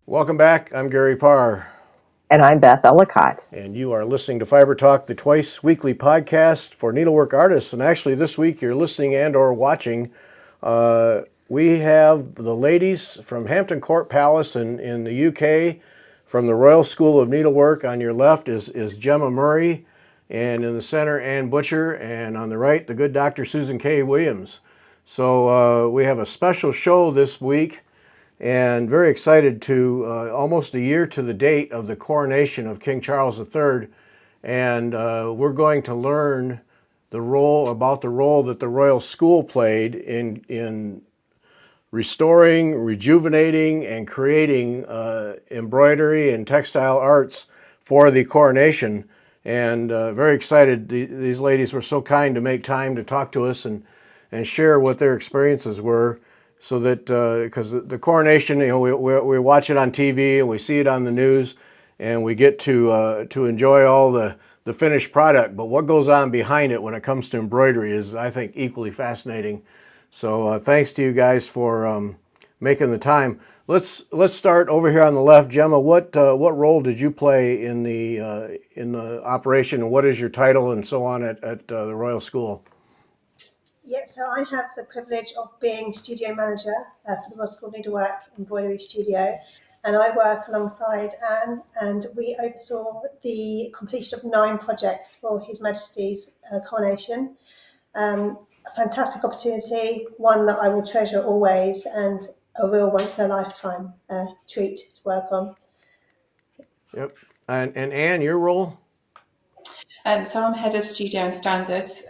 Welcome back. I'm Gary Parr. And I'm Beth Ellicott. And you are listening to Fiber Talk, the twice weekly podcast for needlework artists. And actually, this week you're listening and or watching. We have the ladies from Hampton Court Palace in the UK, from the Royal School of Needlework. On your left is Gemma Murray, and in the center, Ann Butcher, and on the right, the good Dr. Susan K. Williams. So we have a special show this week, and very excited to almost a year to the date of the coronation of King Charles III, and we're going to learn the role that the Royal School played in restoring, rejuvenating, and creating embroidery and textile arts for the coronation. And very excited. These ladies were so kind to make time to talk to us and share what their experiences were, so that because the coronation, we watch it on TV and we see it on the news, and we get to enjoy all the finished product. But what goes on behind it when it comes to embroidery is, I think, equally fascinating. So thanks to you guys for making the time. Let's start over here on the left. Gemma, what role did you play in the operation, and what is your title and so on at the Royal School? Yeah, so I have the privilege of being studio manager for the Royal School of Needlework embroidery studio, and I work alongside Anne, and we oversaw the completion of 9 projects for His Majesty's coronation. A fantastic opportunity, one that I will treasure always, and a real once-in-a-lifetime treat to work on. Yep. And Anne, your role? So I'm head of studio and standards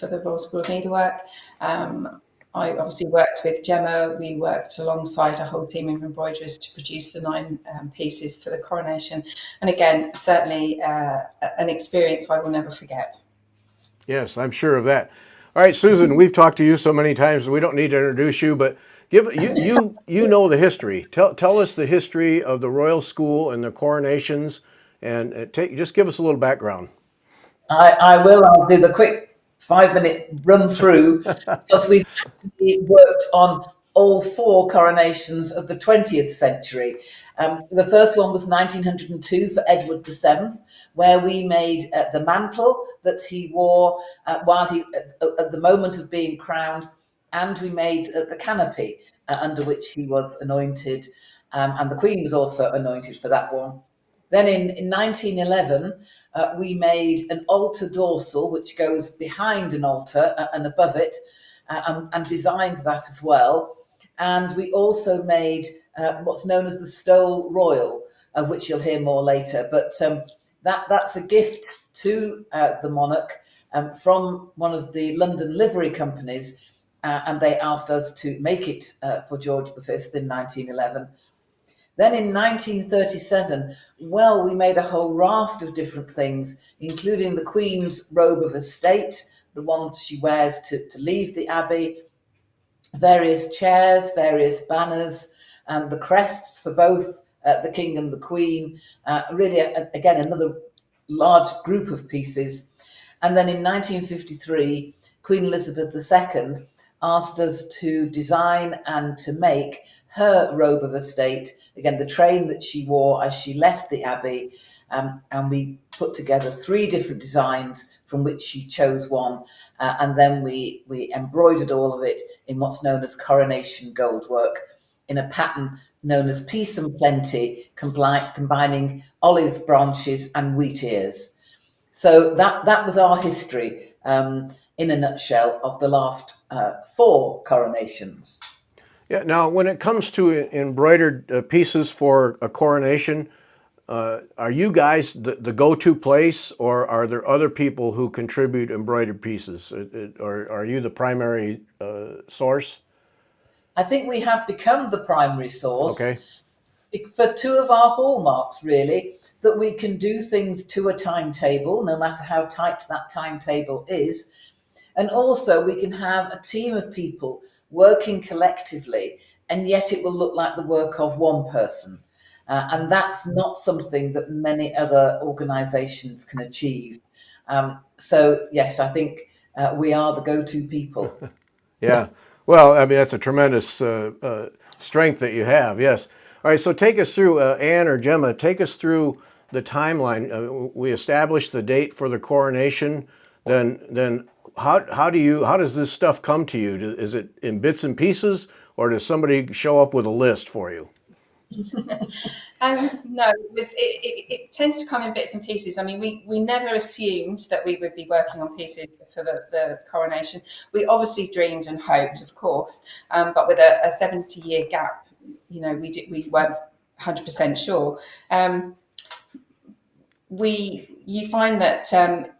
for the Royal School of Needlework. I obviously worked with Gemma. We worked alongside a whole team of embroiderers to produce the 9 pieces for the coronation. And again, certainly an experience I will never forget. Yes, I'm sure of that. All right, Susan, we've talked to you so many times, we don't need to introduce you, but you know the history. Tell us the history of the Royal School and the coronations, and just give us a little background. I will. I'll do the quick 5-minute run through, because we've actually worked on all 4 coronations of the 20th century. The first one was 1902 for Edward VII, where we made the mantle that he wore while he at the moment of being crowned, and we made the canopy under which he was anointed, and the Queen was also anointed for that one. Then in 1911, we made an altar dorsal, which goes behind an altar and above it, and designed that as well. And we also made what's known as the Stole Royal, of which you'll hear more later. But that's a gift to the monarch from one of the London livery companies, and they asked us to make it for George V in 1911. Then in 1937, we made a whole raft of different things, including the Queen's robe of estate, the one she wears to leave the Abbey, various chairs, various banners, and the crests for both the King and the Queen. Really, again, another large group of pieces. And then in 1953, Queen Elizabeth II asked us to design and to make her robe of estate, again, the train that she wore as she left the Abbey, and we put together 3 different designs from which she chose one, and then we embroidered all of it in what's known as Coronation gold work, in a pattern known as Peace and Plenty, combining olive branches and wheat ears. So that was our history, in a nutshell, of the last 4 coronations. Yeah. Now, when it comes to embroidered pieces for a coronation, are you guys the go-to place, or are there other people who contribute embroidered pieces, or are you the primary source? I think we have become the primary source. Okay. For 2 of our hallmarks, really, that we can do things to a timetable, no matter how tight that timetable is. And also we can have a team of people working collectively, and yet it will look like the work of one person. And that's not something that many other organisations can achieve. So, yes, I think we are the go-to people. Yeah. Well, I mean, that's a tremendous strength that you have. Yes. All right, so take us through, Ann or Gemma, take us through the timeline. We established the date for the coronation. Then how does this stuff come to you? Is it in bits and pieces, or does somebody show up with a list for you? No, it tends to come in bits and pieces. I mean, we never assumed that we would be working on pieces for the coronation. We obviously dreamed and hoped, of course, but with a 70-year gap, we weren't 100% sure. You find that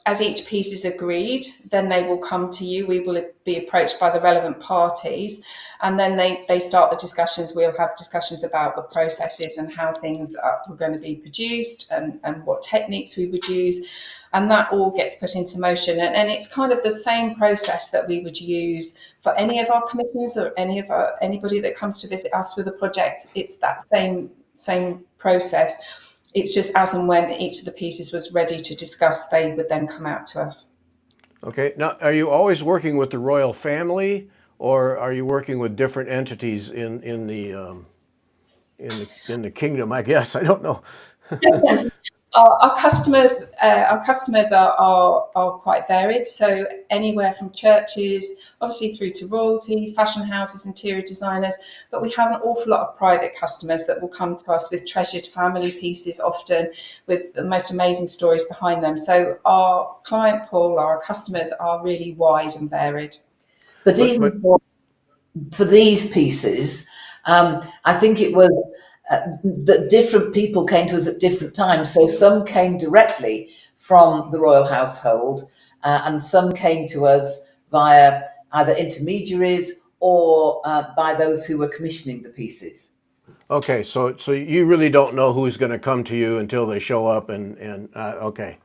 as each piece is agreed, then they will come to you. We will be approached by the relevant parties, and then they start the discussions. We'll have discussions about the processes and how things were going to be produced and what techniques we would use, and that all gets put into motion. And it's kind of the same process that we would use for any of our commissions or anybody that comes to visit us with a project. It's that same process. It's just as and when each of the pieces was ready to discuss, they would then come out to us. Okay. Now, are you always working with the royal family, or are you working with different entities in the kingdom? I guess I don't know. Our customers are quite varied. So anywhere from churches, obviously through to royalties, fashion houses, interior designers. But we have an awful lot of private customers that will come to us with treasured family pieces, often with the most amazing stories behind them. So our client pool, our customers are really wide and varied. But even for these pieces, I think it was that different people came to us at different times. So some came directly from the royal household, and some came to us via either intermediaries or by those who were commissioning the pieces. Okay, so you really don't know who's going to come to you until they show up, and okay,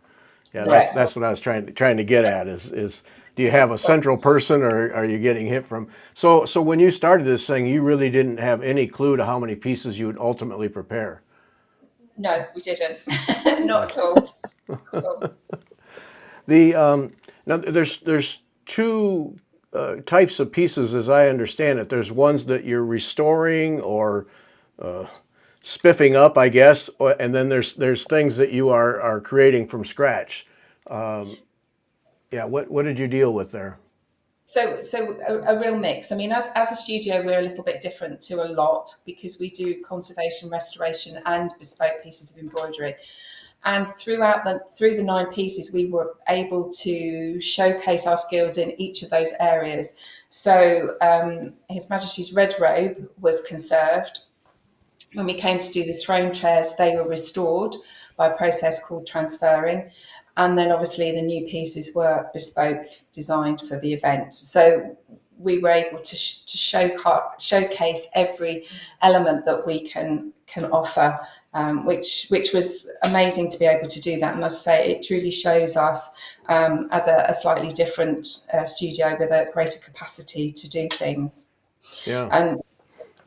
yeah, Correct. that's what I was trying to get at is do you have a central person, or are you getting hit from? So when you started this thing, you really didn't have any clue to how many pieces you would ultimately prepare. No, we didn't. Not at all. Now there's two types of pieces, as I understand it. There's ones that you're restoring or spiffing up, I guess, and then there's things that you are creating from scratch. Yeah, what did you deal with there? So a real mix. I mean, as a studio, we're a little bit different to a lot because we do conservation, restoration, and bespoke pieces of embroidery. And through the 9 pieces, we were able to showcase our skills in each of those areas. So His Majesty's red robe was conserved. When we came to do the throne chairs, they were restored by a process called transferring. And then obviously the new pieces were bespoke, designed for the event. So we were able to showcase every element that we can offer, which was amazing to be able to do that. And as I say, it truly shows us as a slightly different studio with a greater capacity to do things. Yeah. And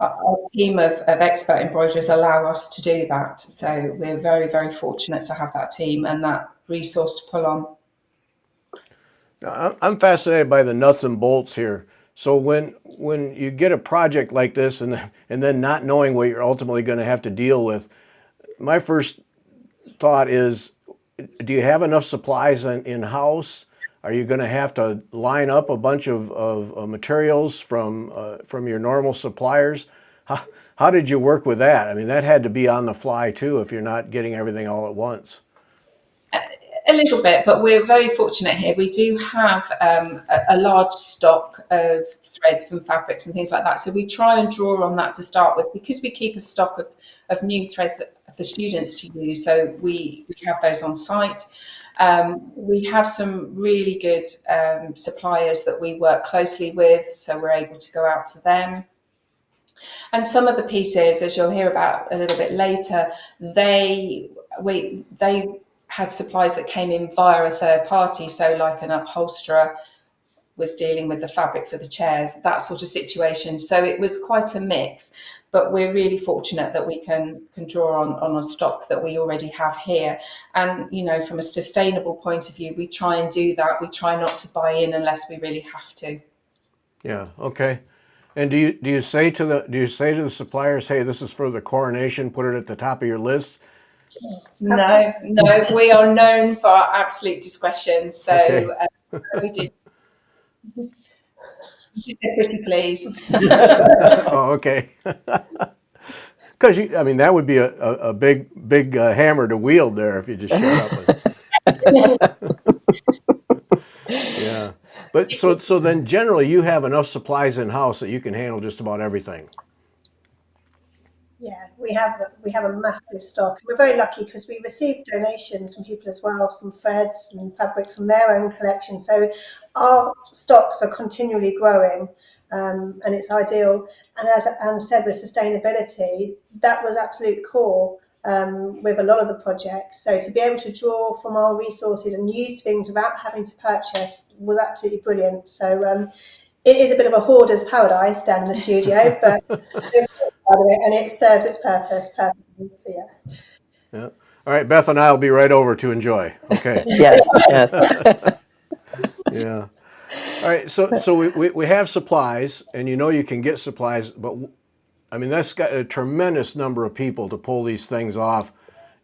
our team of expert embroiderers allow us to do that. So we're very, very fortunate to have that team and that resource to pull on. I'm fascinated by the nuts and bolts here. So when you get a project like this and then not knowing what you're ultimately going to have to deal with, my first thought is, do you have enough supplies in-house? Are you going to have to line up a bunch of materials from your normal suppliers? How did you work with that? I mean, that had to be on the fly too if you're not getting everything all at once. A little bit, but we're very fortunate here. We do have a large stock of threads and fabrics and things like that. So we try and draw on that to start with, because we keep a stock of new threads for students to use. So we have those on site. We have some really good suppliers that we work closely with, so we're able to go out to them. And some of the pieces, as you'll hear about a little bit later, they had supplies that came in via a third party. So like an upholsterer was dealing with the fabric for the chairs, that sort of situation. So it was quite a mix, but we're really fortunate that we can draw on a stock that we already have here. And, from a sustainable point of view, we try and do that. We try not to buy in unless we really have to. Yeah, okay. And do you say to the suppliers, hey, this is for the coronation, put it at the top of your list? No, we are known for our absolute discretion. So Okay. we did just say pretty please. Oh, okay. Because I mean, that would be a big hammer to wield there if you just showed up with. Yeah. But so then generally you have enough supplies in house that you can handle just about everything. Yeah, we have a massive stock. We're very lucky because we receive donations from people as well, from threads and fabrics from their own collection. So our stocks are continually growing, and it's ideal. And as Anne said, with sustainability, that was absolute core with a lot of the projects. So to be able to draw from our resources and use things without having to purchase was absolutely brilliant. So it is a bit of a hoarder's paradise down in the studio, but and it serves its purpose perfectly. So yeah. Yeah. All right, Beth and I will be right over to enjoy. Okay. Yes, yes. Yeah. All right. So we have supplies, and you can get supplies, but I mean that's got a tremendous number of people to pull these things off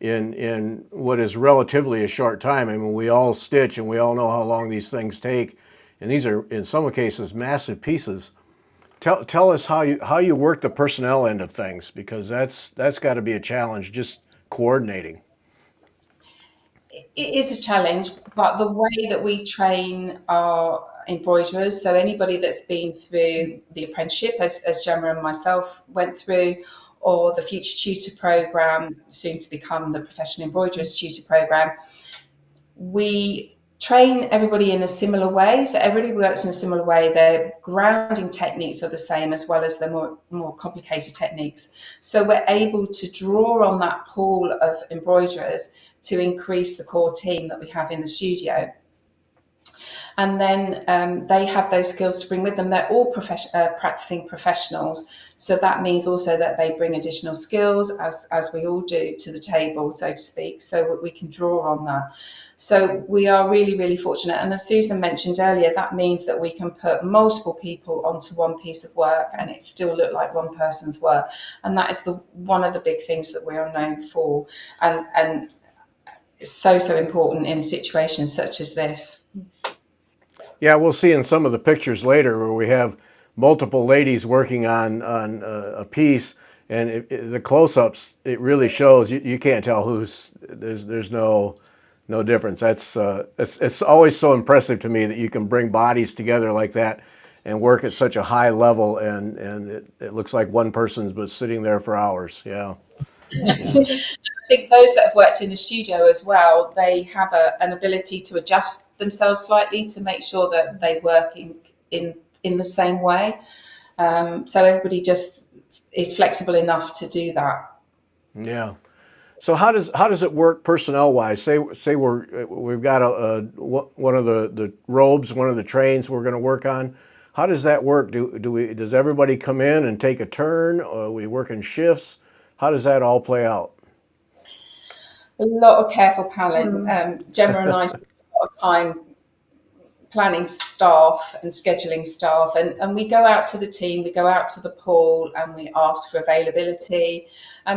in what is relatively a short time. I mean, we all stitch, and we all know how long these things take, and these are in some cases massive pieces. Tell us how you work the personnel end of things, because that's got to be a challenge, just coordinating. It is a challenge, but the way that we train our embroiderers, so anybody that's been through the apprenticeship, as Gemma and myself went through, or the Future Tutor Programme, soon to become the Professional Embroiderers Tutor Programme, we train everybody in a similar way. So everybody works in a similar way. Their grounding techniques are the same, as well as the more complicated techniques. So we're able to draw on that pool of embroiderers to increase the core team that we have in the studio. And then they have those skills to bring with them. They're all practicing professionals. So that means also that they bring additional skills, as we all do, to the table, so to speak, so that we can draw on that. So we are really, really fortunate. And as Susan mentioned earlier, that means that we can put multiple people onto one piece of work and it still look like one person's work. And that is one of the big things that we are known for. And it's so important in situations such as this. Yeah, we'll see in some of the pictures later where we have multiple ladies working on a piece, and the close-ups, it really shows you can't tell there's no difference. It's always so impressive to me that you can bring bodies together like that and work at such a high level, and it looks like one person's been sitting there for hours. Yeah. I think those that have worked in the studio as well, they have an ability to adjust themselves slightly to make sure that they work in the same way. So everybody just is flexible enough to do that. Yeah. So how does it work personnel wise? Say we've got one of the robes, one of the trains we're going to work on. How does that work? Does everybody come in and take a turn, or we work in shifts? How does that all play out? A lot of careful planning. Gemma and I spent a lot of time planning staff and scheduling staff, and we go out to the team, we go out to the pool, and we ask for availability.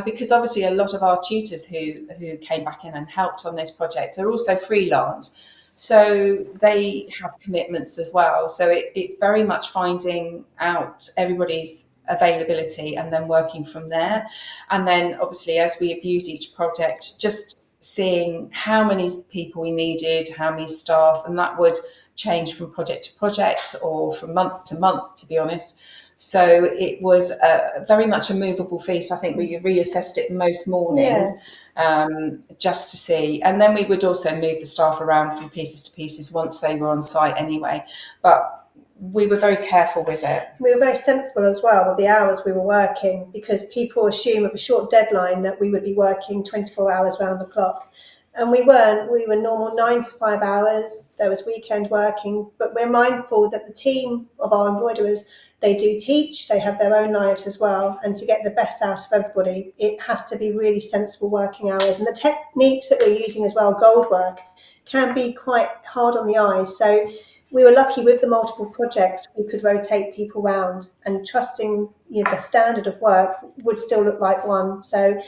Because obviously a lot of our tutors who came back in and helped on this project are also freelance, so they have commitments as well. So it's very much finding out everybody's availability and then working from there. And then obviously as we viewed each project, just seeing how many people we needed, how many staff, and that would change from project to project or from month to month, to be honest. So it was very much a movable feast. I think we reassessed it most mornings, just to see. And then we would also move the staff around from pieces to pieces once they were on site anyway. But we were very careful with it. We were very sensible as well with the hours we were working, because people assume with a short deadline that we would be working 24 hours round the clock. And we weren't. We were normal 9 to 5 hours. There was weekend working, but we're mindful that the team of our embroiderers, they do teach, they have their own lives as well. And to get the best out of everybody, it has to be really sensible working hours. And the techniques that we're using as well, gold work, can be quite hard on the eyes. So we were lucky with the multiple projects, we could rotate people around, and trusting the standard of work would still look like one. So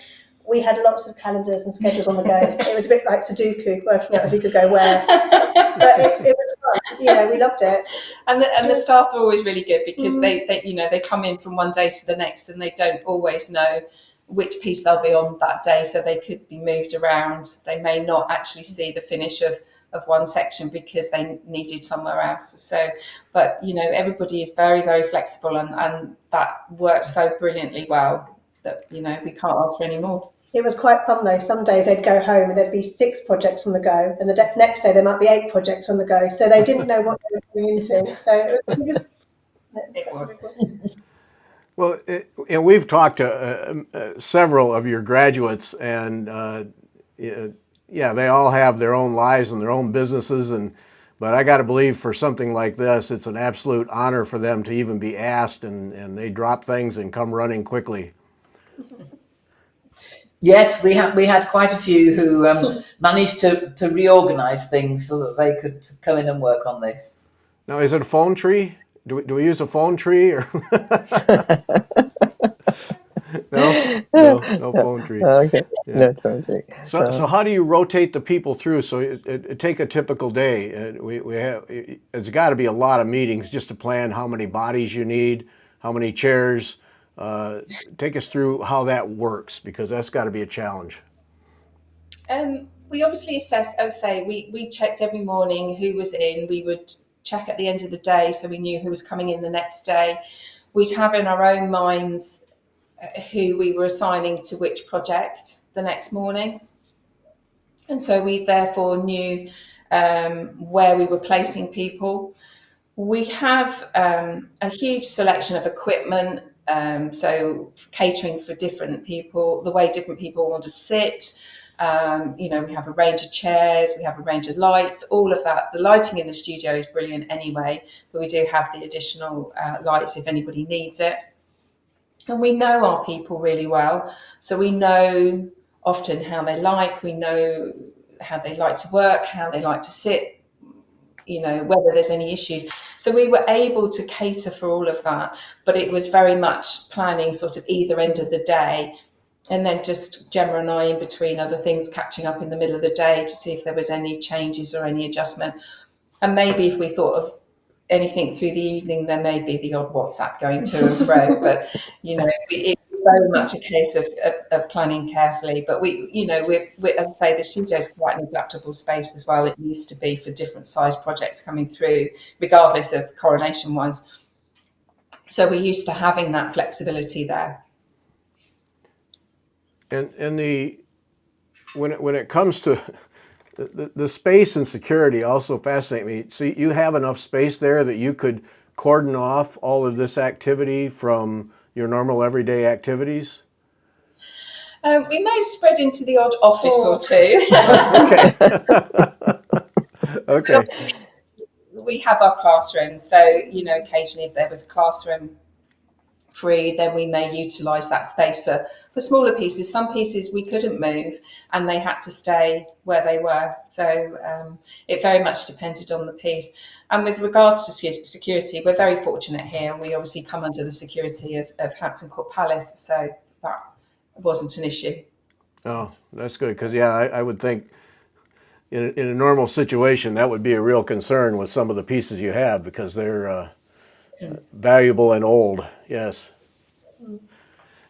we had lots of calendars and schedules on the go. It was a bit like Sudoku, working out who could go where. But it was fun. We loved it. And the staff are always really good, because they come in from one day to the next, and they don't always know which piece they'll be on that day, so they could be moved around. They may not actually see the finish of one section because they needed somewhere else. So, but everybody is very, very flexible, and that works so brilliantly well that we can't ask for any more. It was quite fun though. Some days they'd go home and there'd be 6 projects on the go, and the next day there might be 8 projects on the go. So they didn't know what they were going into. So it was. Well, and we've talked to several of your graduates, and they all have their own lives and their own businesses, but I got to believe for something like this, it's an absolute honor for them to even be asked, and they drop things and come running quickly. Yes, we had quite a few who managed to reorganise things so that they could come in and work on this. Now, is it a phone tree? Do we use a phone tree, or no phone tree? Okay, Yeah. no phone tree. So how do you rotate the people through? So it take a typical day. We have, it's got to be a lot of meetings just to plan how many bodies you need, how many chairs. Take us through how that works, because that's got to be a challenge. We obviously assess, as I say, we checked every morning who was in. We would check at the end of the day, so we knew who was coming in the next day. We'd have in our own minds who we were assigning to which project the next morning. And so we therefore knew where we were placing people. We have a huge selection of equipment, so catering for different people, the way different people want to sit. We have a range of chairs, we have a range of lights, all of that. The lighting in the studio is brilliant anyway, but we do have the additional lights if anybody needs it. And we know our people really well, so we know often how they like, we know how they like to work, how they like to sit, whether there's any issues. So we were able to cater for all of that, but it was very much planning sort of either end of the day, and then just Gemma and I in between other things, catching up in the middle of the day to see if there was any changes or any adjustment. And maybe if we thought of anything through the evening, there may be the odd WhatsApp going to and fro, but it's very much a case of planning carefully. But we as I say, the studio is quite an adaptable space as well. It needs to be for different size projects coming through, regardless of Coronation ones. So we're used to having that flexibility there. And when it comes to the space and security, also fascinate me. So you have enough space there that you could cordon off all of this activity from your normal everyday activities? We may have spread into the odd office or two. Okay. We have our classrooms, so occasionally if there was a classroom free, then we may utilise that space for smaller pieces. Some pieces we couldn't move and they had to stay where they were. So it very much depended on the piece. And with regards to security, we're very fortunate here. We obviously come under the security of Hampton Court Palace, so that wasn't an issue. Oh, that's good, because I would think in a normal situation that would be a real concern with some of the pieces you have, because they're valuable and old. Yes.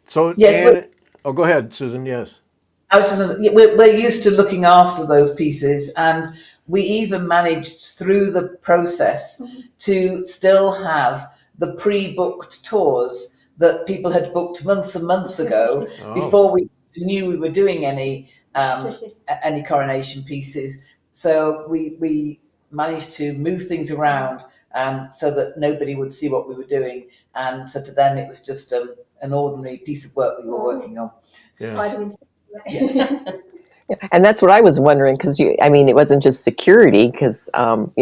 So yes, go ahead, Susan. Yes. I was just, we're used to looking after those pieces, and we even managed through the process to still have the pre-booked tours that people had booked months and months ago before we knew we were doing any coronation pieces. So we managed to move things around so that nobody would see what we were doing, and so to them it was just an ordinary piece of work we were working on. Yeah. And that's what I was wondering, because it wasn't just security, because I've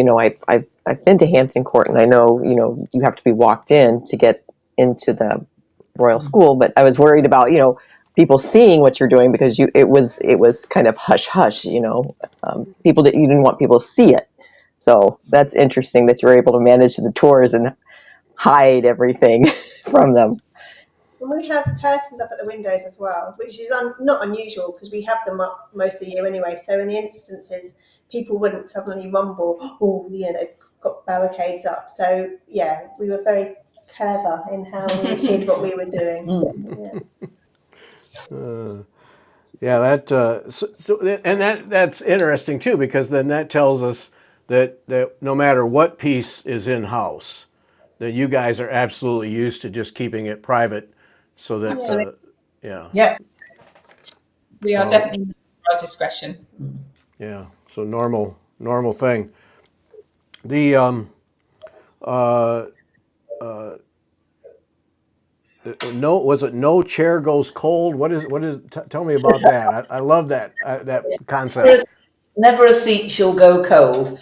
been to Hampton Court, and I know you have to be walked in to get into the Royal School, but I was worried about people seeing what you're doing, because it was kind of hush hush, people that you didn't want people to see it. So that's interesting that you're able to manage the tours and hide everything from them. And we have curtains up at the windows as well, which is not unusual because we have them up most of the year anyway. So in the instances, people wouldn't suddenly rumble, oh, yeah, they've got barricades up. So yeah, we were very clever in how we hid what we were doing. Yeah, that's interesting too, because then that tells us that no matter what piece is in house, that you guys are absolutely used to just keeping it private, so that Yeah. We are So- definitely at our discretion. yeah, so normal thing. The no, was it no chair goes cold? What is tell me about that. I love that concept. Never a seat shall go cold.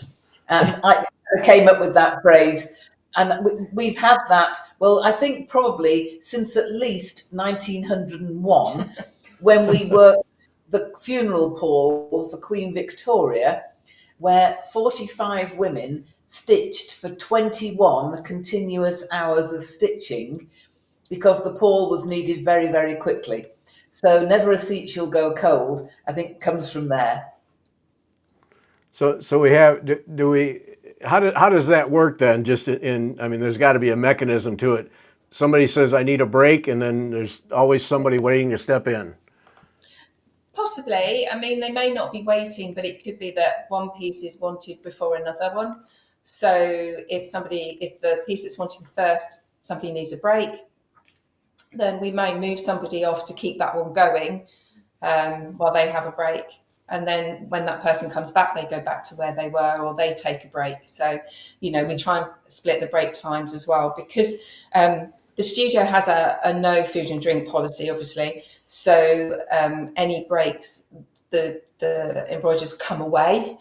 I came up with that phrase, and we've had that, well, I think probably since at least 1901, when we worked the funeral pall for Queen Victoria, where 45 women stitched for 21 continuous hours of stitching because the pall was needed very, very quickly. So never a seat shall go cold, I think, comes from there. So we have, do we, how does that work then? Just I mean, there's got to be a mechanism to it. Somebody says, I need a break, and then there's always somebody waiting to step in. Possibly. I mean, they may not be waiting, but it could be that one piece is wanted before another one. So if the piece that's wanted first, somebody needs a break, then we may move somebody off to keep that one going while they have a break. And then when that person comes back, they go back to where they were, or they take a break. So, we try and split the break times as well, because the studio has a no food and drink policy, obviously. So any breaks, the embroiderers come away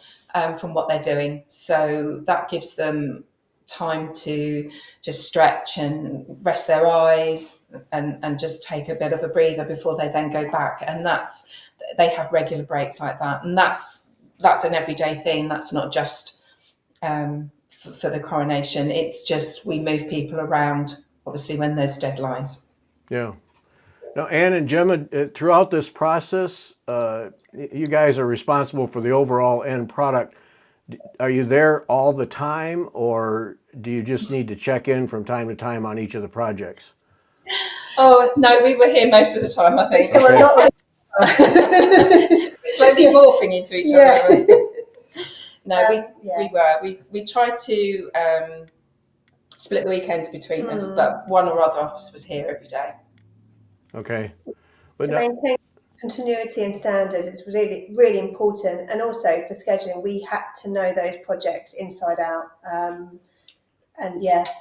from what they're doing. So that gives them time to just stretch and rest their eyes and just take a bit of a breather before they then go back. And they have regular breaks like that. And that's an everyday thing. That's not just for the coronation. It's just we move people around, obviously, when there's deadlines. Yeah. Now, Ann and Gemma, throughout this process, you guys are responsible for the overall end product. Are you there all the time, or do you just need to check in from time to time on each of the projects? Oh, no, we were here most of the time, I think. So we're not like We're slowly morphing into each other. No, we tried to split the weekends between us, but one or other of us was here every day. Okay. But to maintain continuity and standards, it's really, really important. And also for scheduling, we had to know those projects inside out.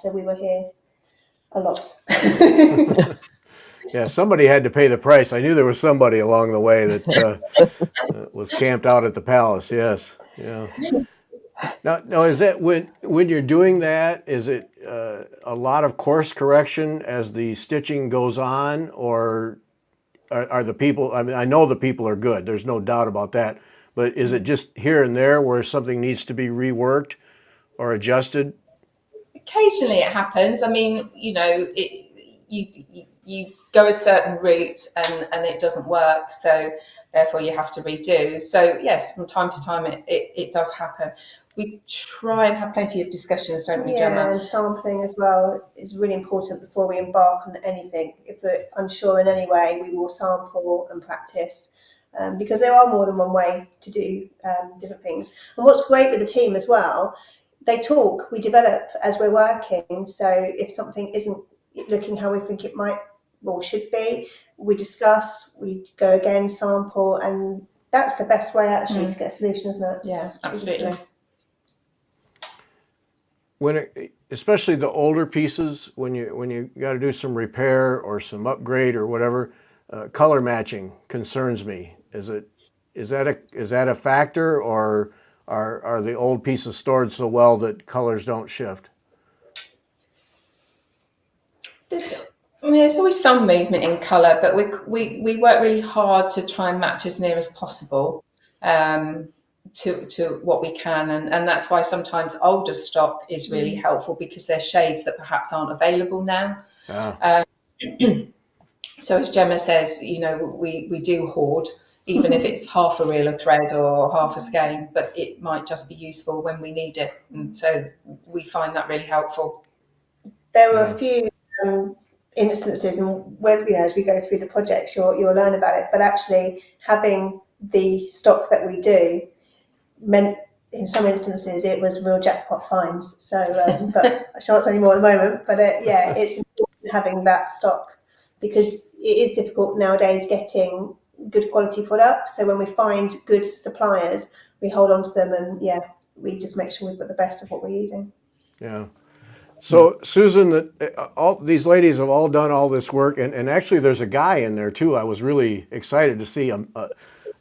So we were here a lot. yeah, somebody had to pay the price. I knew there was somebody along the way that was camped out at the palace. Yes, yeah. Now, is that when you're doing that? Is it a lot of course correction as the stitching goes on, or are the people? I mean, I know the people are good. There's no doubt about that. But is it just here and there where something needs to be reworked or adjusted? Occasionally it happens. I mean, you go a certain route and it doesn't work, so therefore you have to redo. So yes, from time to time it does happen. We try and have plenty of discussions, don't we, Gemma? Yeah, and sampling as well is really important before we embark on anything. If we're unsure in any way, we will sample and practice. Because there are more than one way to do different things. And what's great with the team as well, they talk, we develop as we're working. So if something isn't looking how we think it might or should be, we discuss, we go again, sample, and that's the best way actually to get a solution, isn't it? Yeah, absolutely. Especially the older pieces, when you got to do some repair or some upgrade or whatever, color matching concerns me. Is that a factor, or are the old pieces stored so well that colors don't shift? There's always some movement in colour, but we work really hard to try and match as near as possible. to what we can, and that's why sometimes older stock is really helpful, because there's shades that perhaps aren't available now. So as Gemma says, we do hoard, even if it's half a reel of thread or half a skein, but it might just be useful when we need it, and so we find that really helpful. There were a few instances, and as we go through the projects, you'll learn about it. But actually, having the stock that we do meant, in some instances, it was real jackpot finds. So, but I shan't say any more at the moment. But it's important having that stock, because it is difficult nowadays getting good quality products. So when we find good suppliers, we hold on to them, and we just make sure we've got the best of what we're using. Yeah. So Susan, all these ladies have all done all this work, and actually there's a guy in there too. I was really excited to see an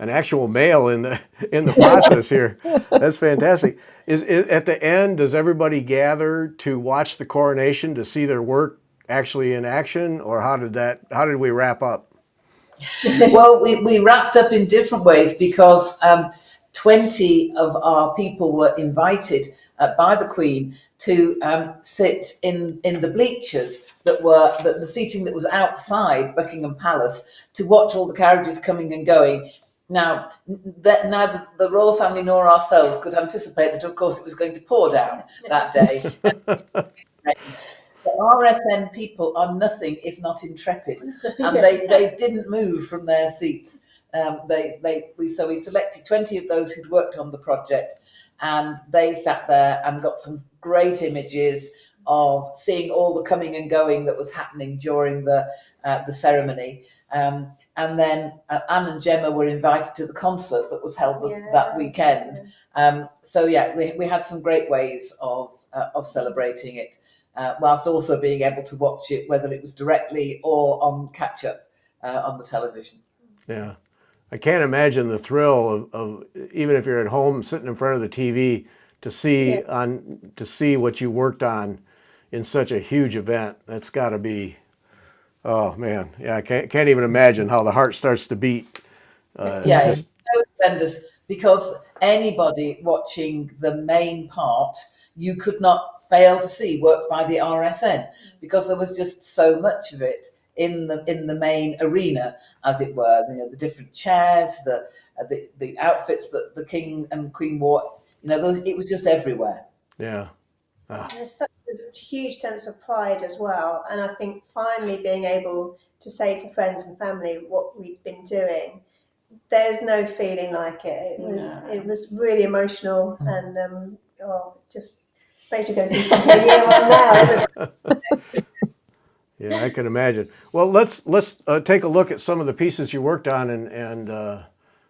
actual male in the process here. That's fantastic. Is at the end, does everybody gather to watch the coronation to see their work actually in action, or how did we wrap up? Well, we wrapped up in different ways, because 20 of our people were invited by the Queen to sit in the bleachers that were the seating that was outside Buckingham Palace, to watch all the carriages coming and going. Now, neither the royal family nor ourselves could anticipate that, of course, it was going to pour down that day. The RSN people are nothing if not intrepid, and they didn't move from their seats. We selected 20 of those who'd worked on the project, and they sat there and got some great images of seeing all the coming and going that was happening during the ceremony. And then Anne and Gemma were invited to the concert that was held that weekend. We had some great ways of celebrating it, whilst also being able to watch it, whether it was directly or on catch up on the television. Yeah. I can't imagine the thrill of even if you're at home sitting in front of the TV to see what you worked on in such a huge event. That's got to be, oh man, yeah. I can't even imagine how the heart starts to beat. It's so tremendous, because anybody watching the main part, you could not fail to see work by the RSN, because there was just so much of it in the main arena, as it were. The different chairs, the outfits that the King and Queen wore. It was just everywhere. Yeah. There's such a huge sense of pride as well, and I think finally being able to say to friends and family what we've been doing, there's no feeling like it. It was really emotional, and just makes me go goosebumps a year on now. Yeah, I can imagine. Well, let's take a look at some of the pieces you worked on and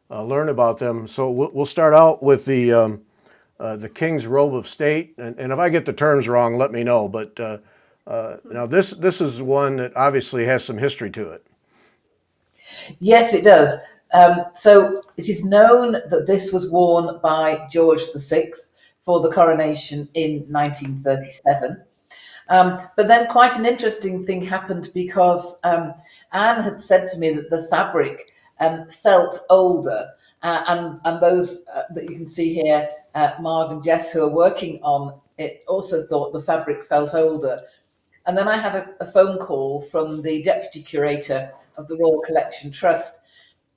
learn about them. So we'll start out with the King's Robe of State, and if I get the terms wrong, let me know. But now this is one that obviously has some history to it. Yes, it does. So it is known that this was worn by George VI for the coronation in 1937. But then quite an interesting thing happened, because Anne had said to me that the fabric felt older, and those that you can see here, Marg and Jess, who are working on it, also thought the fabric felt older. And then I had a phone call from the deputy curator of the Royal Collection Trust,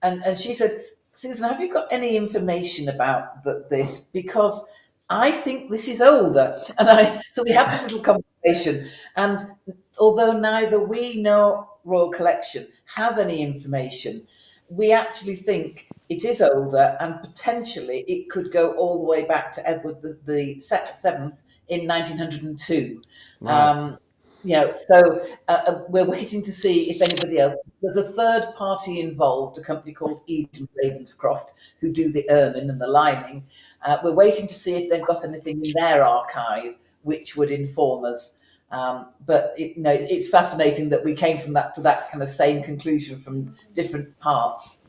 and she said, "Susan, have you got any information about this? Because I think this is older." So we had this little conversation, and although neither we nor Royal Collection have any information, we actually think it is older, and potentially it could go all the way back to Edward the Seventh in 1902. Wow. We're waiting to see if anybody else. There's a third party involved, a company called Eden Ravenscroft, who do the ermine and the lining. We're waiting to see if they've got anything in their archive which would inform us. But it's fascinating that we came from that to that kind of same conclusion from different parts.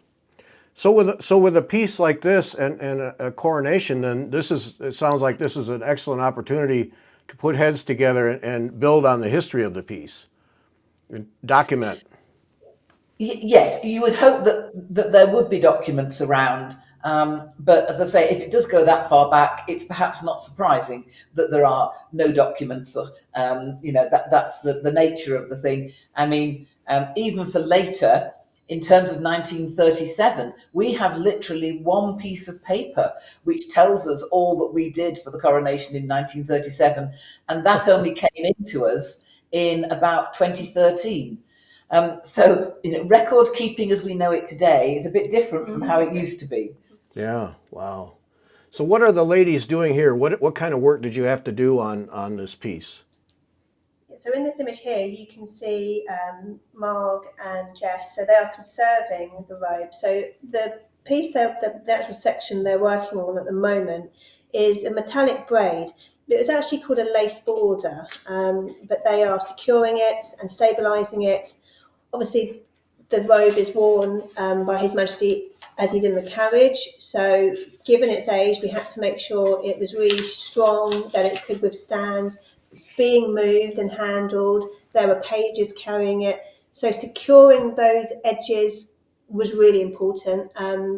So with a piece like this and a coronation, then it sounds like this is an excellent opportunity to put heads together and build on the history of the piece, and document. Yes, you would hope that there would be documents around But as I say, if it does go that far back, it's perhaps not surprising that there are no documents. That's the nature of the thing. I mean, even for later, in terms of 1937, we have literally one piece of paper which tells us all that we did for the coronation in 1937, and that only came into us in about 2013. So record keeping as we know it today is a bit different from how it used to be. Yeah, wow. So what are the ladies doing here? What kind of work did you have to do on this piece? So in this image here, you can see Marg and Jess. So they are conserving the robe. So the piece, the actual section they're working on at the moment is a metallic braid. It was actually called a lace border, but they are securing it and stabilising it. Obviously, the robe is worn by His Majesty as he's in the carriage. So given its age, we had to make sure it was really strong, that it could withstand being moved and handled. There were pages carrying it. So securing those edges was really important.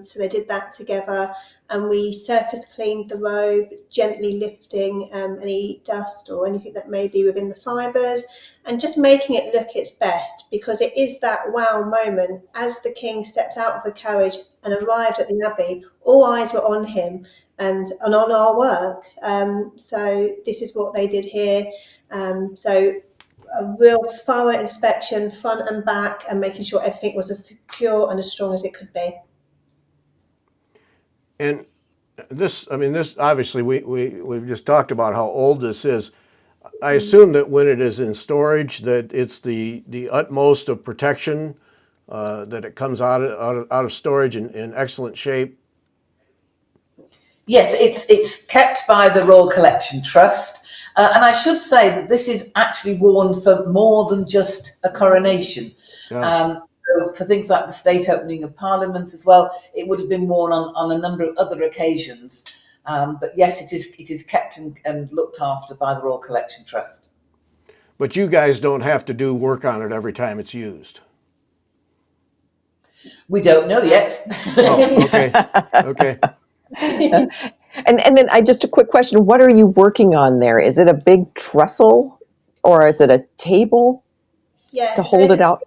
So they did that together, and we surface cleaned the robe, gently lifting any dust or anything that may be within the fibres, and just making it look its best, because it is that wow moment. As the king stepped out of the carriage and arrived at the Abbey, all eyes were on him and on our work. So this is what they did here. So a real thorough inspection, front and back, and making sure everything was as secure and as strong as it could be. And this obviously we've just talked about how old this is. I assume that when it is in storage, that it's the utmost of protection, that it comes out of storage in excellent shape. Yes, it's kept by the Royal Collection Trust. And I should say that this is actually worn for more than just a coronation. Yeah. So for things like the state opening of Parliament as well, it would have been worn on a number of other occasions. But yes, it is kept and looked after by the Royal Collection Trust. But you guys don't have to do work on it every time it's used. We don't know yet. Oh, okay. Okay. And then just a quick question: what are you working on there? Is it a big trestle, or is it a table to hold it out?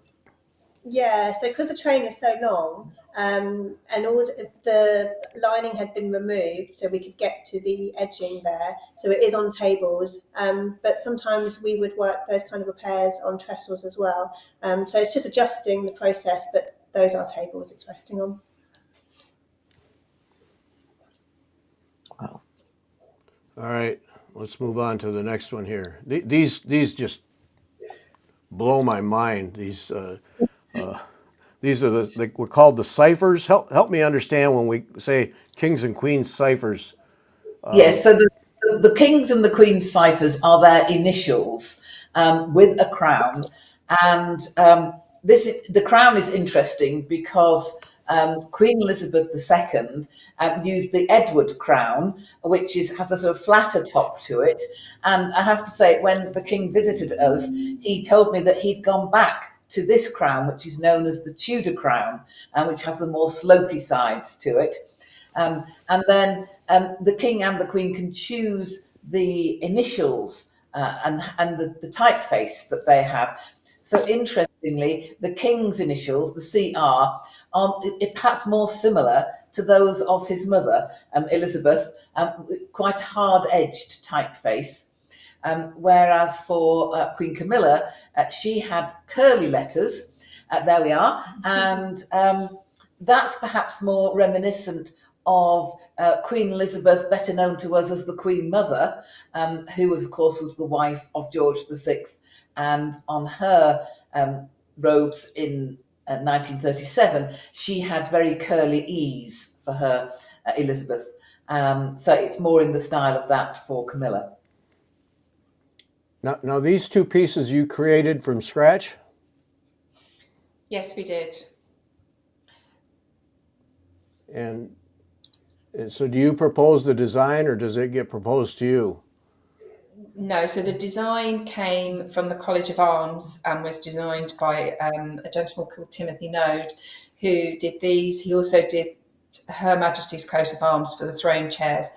Yeah, so because the train is so long, and all the lining had been removed, so we could get to the edging there. So it is on tables, but sometimes we would work those kind of repairs on trestles as well. So it's just adjusting the process, but those are tables it's resting on. Wow. All right, let's move on to the next one here. These just blow my mind. These are we're called the ciphers. Help me understand when we say kings and queens ciphers. Yes, so the kings and the queen's ciphers are their initials with a crown, and the crown is interesting because Queen Elizabeth II used the Edward crown, which has a sort of flatter top to it. And I have to say, when the king visited us, he told me that he'd gone back to this crown, which is known as the Tudor crown, which has the more slopey sides to it. And then the king and the queen can choose the initials and the typeface that they have. So interestingly, the king's initials, the CR, are perhaps more similar to those of his mother, Elizabeth, quite hard-edged typeface. Whereas for Queen Camilla, she had curly letters. There we are. And that's perhaps more reminiscent of Queen Elizabeth, better known to us as the Queen Mother, who was, of course, was the wife of George VI. And on her robes in 1937, she had very curly E's for her Elizabeth. So it's more in the style of that for Camilla. Now these two pieces you created from scratch? Yes, we did. And so do you propose the design, or does it get proposed to you? No, so the design came from the College of Arms and was designed by a gentleman called Timothy Node, who did these. He also did Her Majesty's coat of arms for the throne chairs,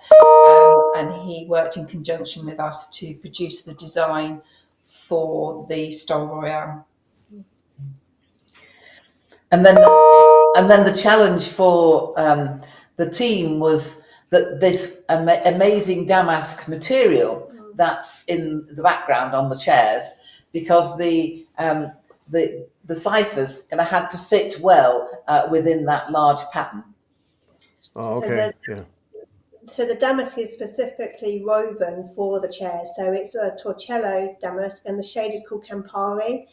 and he worked in conjunction with us to produce the design for the Stole Royale. And then the challenge for the team was that this amazing damask material that's in the background on the chairs, because the ciphers kind of had to fit well within that large pattern. Oh, okay. Yeah. So the damask is specifically woven for the chair. So it's a torcello damask, and the shade is called Campari,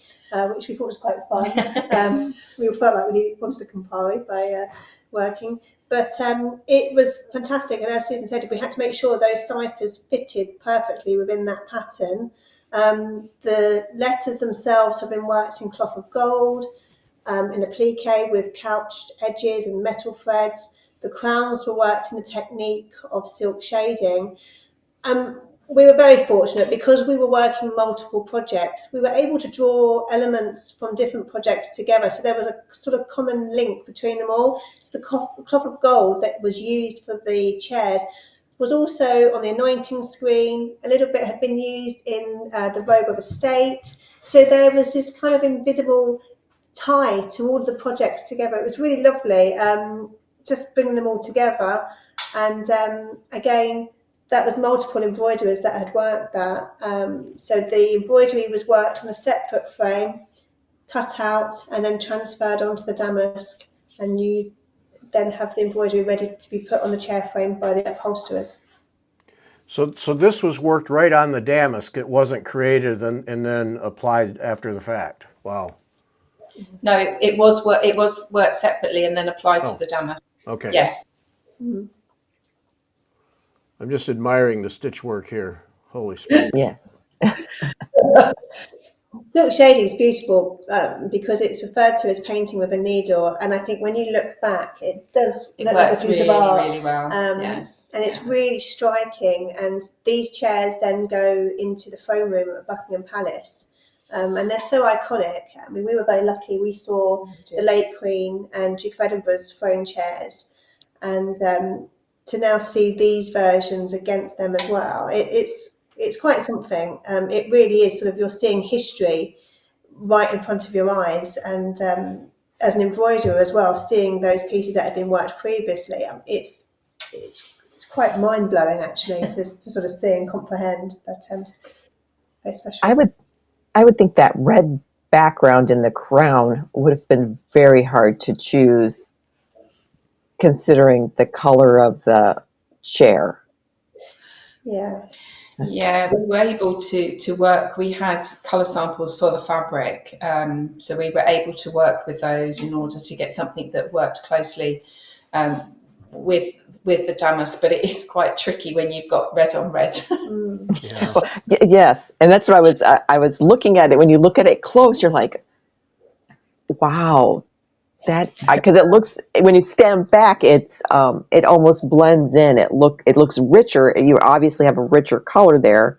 which we thought was quite fun. We felt like we wanted a Campari by working. But it was fantastic. And as Susan said, we had to make sure those ciphers fitted perfectly within that pattern. The letters themselves have been worked in cloth of gold, in applique with couched edges and metal threads. The crowns were worked in the technique of silk shading. We were very fortunate because we were working multiple projects. We were able to draw elements from different projects together. So there was a sort of common link between them all. So the cloth of gold that was used for the chairs was also on the anointing screen. A little bit had been used in the robe of estate. So there was this kind of invisible tie to all of the projects together. It was really lovely. Just bringing them all together, and again, that was multiple embroiderers that had worked that. So the embroidery was worked on a separate frame, cut out, and then transferred onto the damask, and you then have the embroidery ready to be put on the chair frame by the upholsterers. So this was worked right on the damask. It wasn't created and then applied after the fact. Wow. No, it was worked separately and then applied to the damask. Okay. Yes. Mm. I'm just admiring the stitch work here. Holy smokes. Yes. Silk shading is beautiful because it's referred to as painting with a needle, and I think when you look back, it look works like a piece really, of art. really well. Yes, and it's really striking. And these chairs then go into the throne room at Buckingham Palace, and they're so iconic. I mean, we were very lucky. We saw the late Queen and Duke of Edinburgh's throne chairs, and to now see these versions against them as well, it's quite something. It really is sort of, you're seeing history right in front of your eyes, and as an embroiderer as well, seeing those pieces that had been worked previously, it's quite mind blowing actually to sort of see and comprehend. But very special. I would think that red background in the crown would have been very hard to choose, considering the color of the chair. Yeah. Yeah, we were able to work. We had colour samples for the fabric, so we were able to work with those in order to get something that worked closely with the damask. But it is quite tricky when you've got red on red. Yeah. Well, yes, and that's what I was looking at it. When you look at it close, you're like, wow. Because it looks, when you stand back, it almost blends in. It looks richer. You obviously have a richer color there,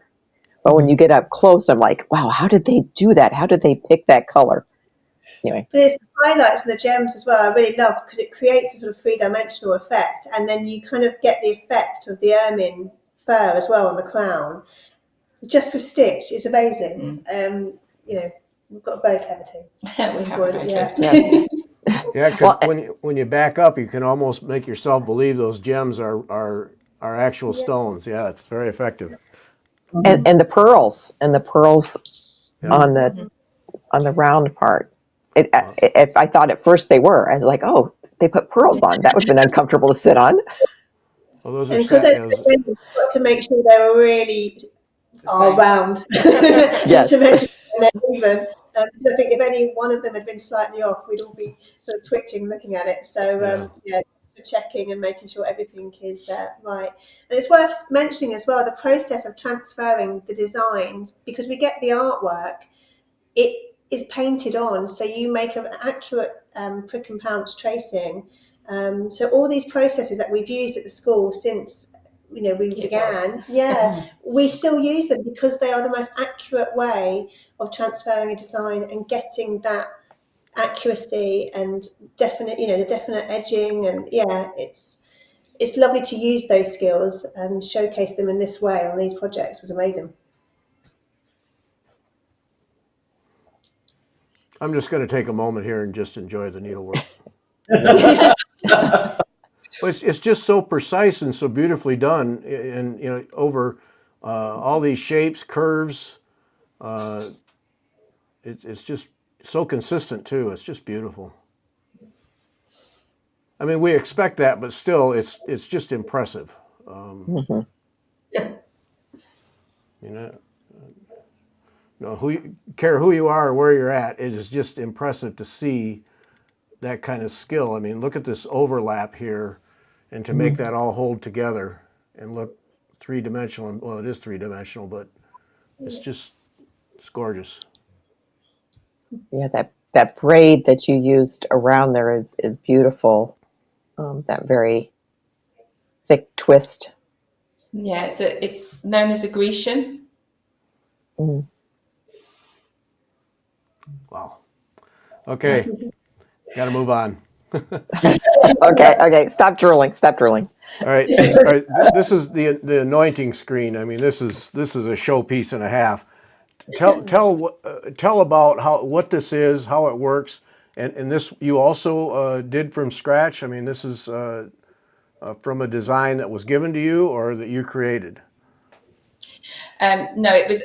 but when you get up close, I'm like, wow, how did they do that? How did they pick that color? Anyway, but it's the highlights and the gems as well. I really love, because it creates a sort of three-dimensional effect, and then you kind of get the effect of the ermine fur as well on the crown, just with stitch. It's amazing. We've got a very clever team. We have a very clever team. Yeah, because when you back up, you can almost make yourself believe those gems are actual stones. Yeah, it's very effective. And the pearls Yeah. on the round part. I thought at first they were. I was like, oh, they put pearls on. That would have been uncomfortable to sit on. Well, those And are because they've got to make sure they were really round, Yes. symmetrical, and then even. Because I think if any one of them had been slightly off, we'd all be sort of twitching looking at it. So checking and making sure everything is right. And it's worth mentioning as well the process of transferring the design, because we get the artwork, it is painted on, so you make an accurate prick and pounce tracing. So all these processes that we've used at the school since we began, we still use them because they are the most accurate way of transferring a design and getting that accuracy and definite, the definite edging, and it's lovely to use those skills and showcase them in this way on these projects. It was amazing. I'm just going to take a moment here and just enjoy the needlework. It's just so precise and so beautifully done, and over all these shapes, curves. It's just so consistent too. It's just beautiful. I mean, we expect that, but still, it's just impressive. Care who you are or where you're at, it is just impressive to see that kind of skill. I mean, look at this overlap here, and to make that all hold together and look three-dimensional. Well, it is three-dimensional, but it's gorgeous. Yeah, that braid that you used around there is beautiful. That very thick twist. Yeah, it's known as a Grecian. Mm. Wow. Okay, got to move on. Okay. Stop drilling. All right. This is the anointing screen. I mean, this is a showpiece and a half. Tell about what this is, how it works, and this you also did from scratch. I mean, this is from a design that was given to you or that you created. No, it was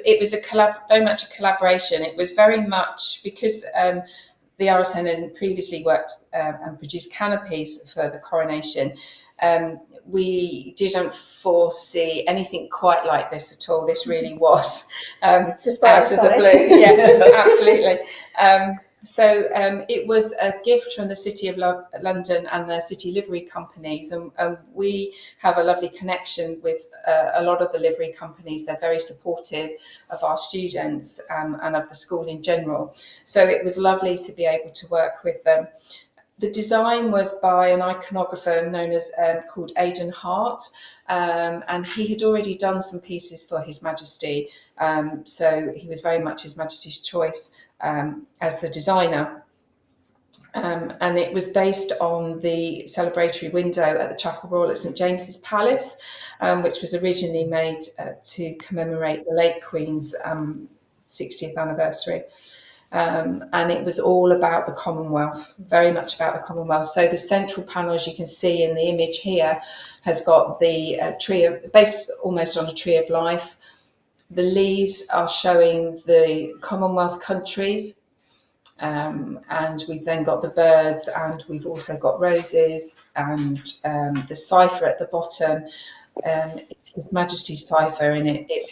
very much a collaboration. It was very much because the RSN had previously worked and produced canopies for the Coronation. We didn't foresee anything quite like this at all. This really was Despite out of the blue. Yes, absolutely. So it was a gift from the City of London and the City Livery Companies, and we have a lovely connection with a lot of the livery companies. They're very supportive of our students and of the school in general. So it was lovely to be able to work with them. The design was by an iconographer known as called Aidan Hart, and he had already done some pieces for His Majesty, so he was very much His Majesty's choice as the designer. And it was based on the celebratory window at the Chapel Royal at St James's Palace, which was originally made to commemorate the late Queen's 60th anniversary. And it was all about the Commonwealth, very much about the Commonwealth. So the central panel, as you can see in the image here, has got the based almost on a tree of life. The leaves are showing the Commonwealth countries, and we've then got the birds, and we've also got roses, and the cipher at the bottom. It's His Majesty's cipher, and it's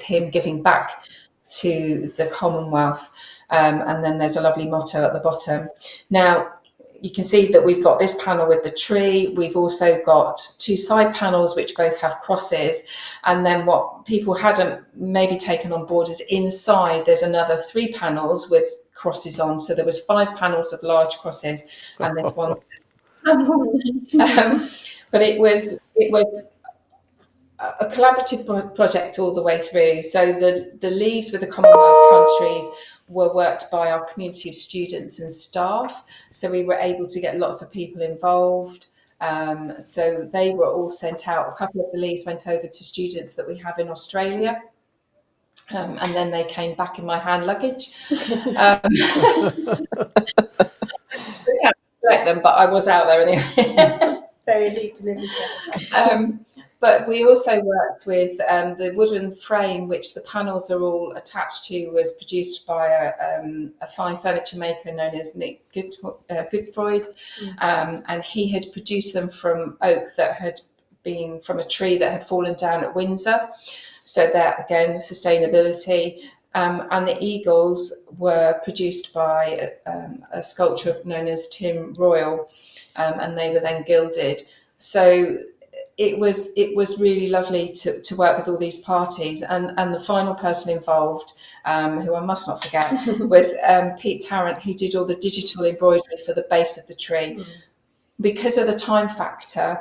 him giving back to the Commonwealth, and then there's a lovely motto at the bottom. Now you can see that we've got this panel with the tree. We've also got two side panels which both have crosses, and then what people hadn't maybe taken on board is inside there's another 3 panels with crosses on. So there was 5 panels of large crosses, and this one. But it was a collaborative project all the way through. So the leaves with the Commonwealth countries were worked by our community of students and staff. So we were able to get lots of people involved. So they were all sent out. A couple of the leaves went over to students that we have in Australia. And then they came back in my hand luggage. I didn't collect them, but I was out there anyway. Very elite delivery service. But we also worked with the wooden frame, which the panels are all attached to, was produced by a fine furniture maker known as Nick Goodfreud, and he had produced them from oak that had been from a tree that had fallen down at Windsor. So that, again, sustainability. And the eagles were produced by a sculptor known as Tim Royal, and they were then gilded. So it was really lovely to work with all these parties, and the final person involved, who I must not forget, was Pete Tarrant, who did all the digital embroidery for the base of the tree. Because of the time factor,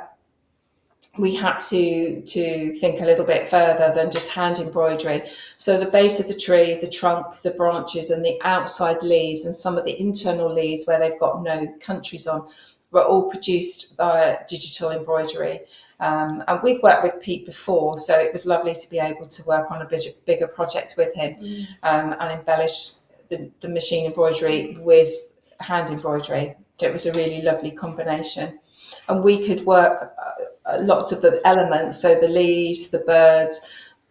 we had to think a little bit further than just hand embroidery. So the base of the tree, the trunk, the branches, and the outside leaves, and some of the internal leaves where they've got no countries on, were all produced via digital embroidery. And we've worked with Pete before, so it was lovely to be able to work on a bigger project with him, and embellish the machine embroidery with hand embroidery. So it was a really lovely combination. And we could work lots of the elements, so the leaves, the birds,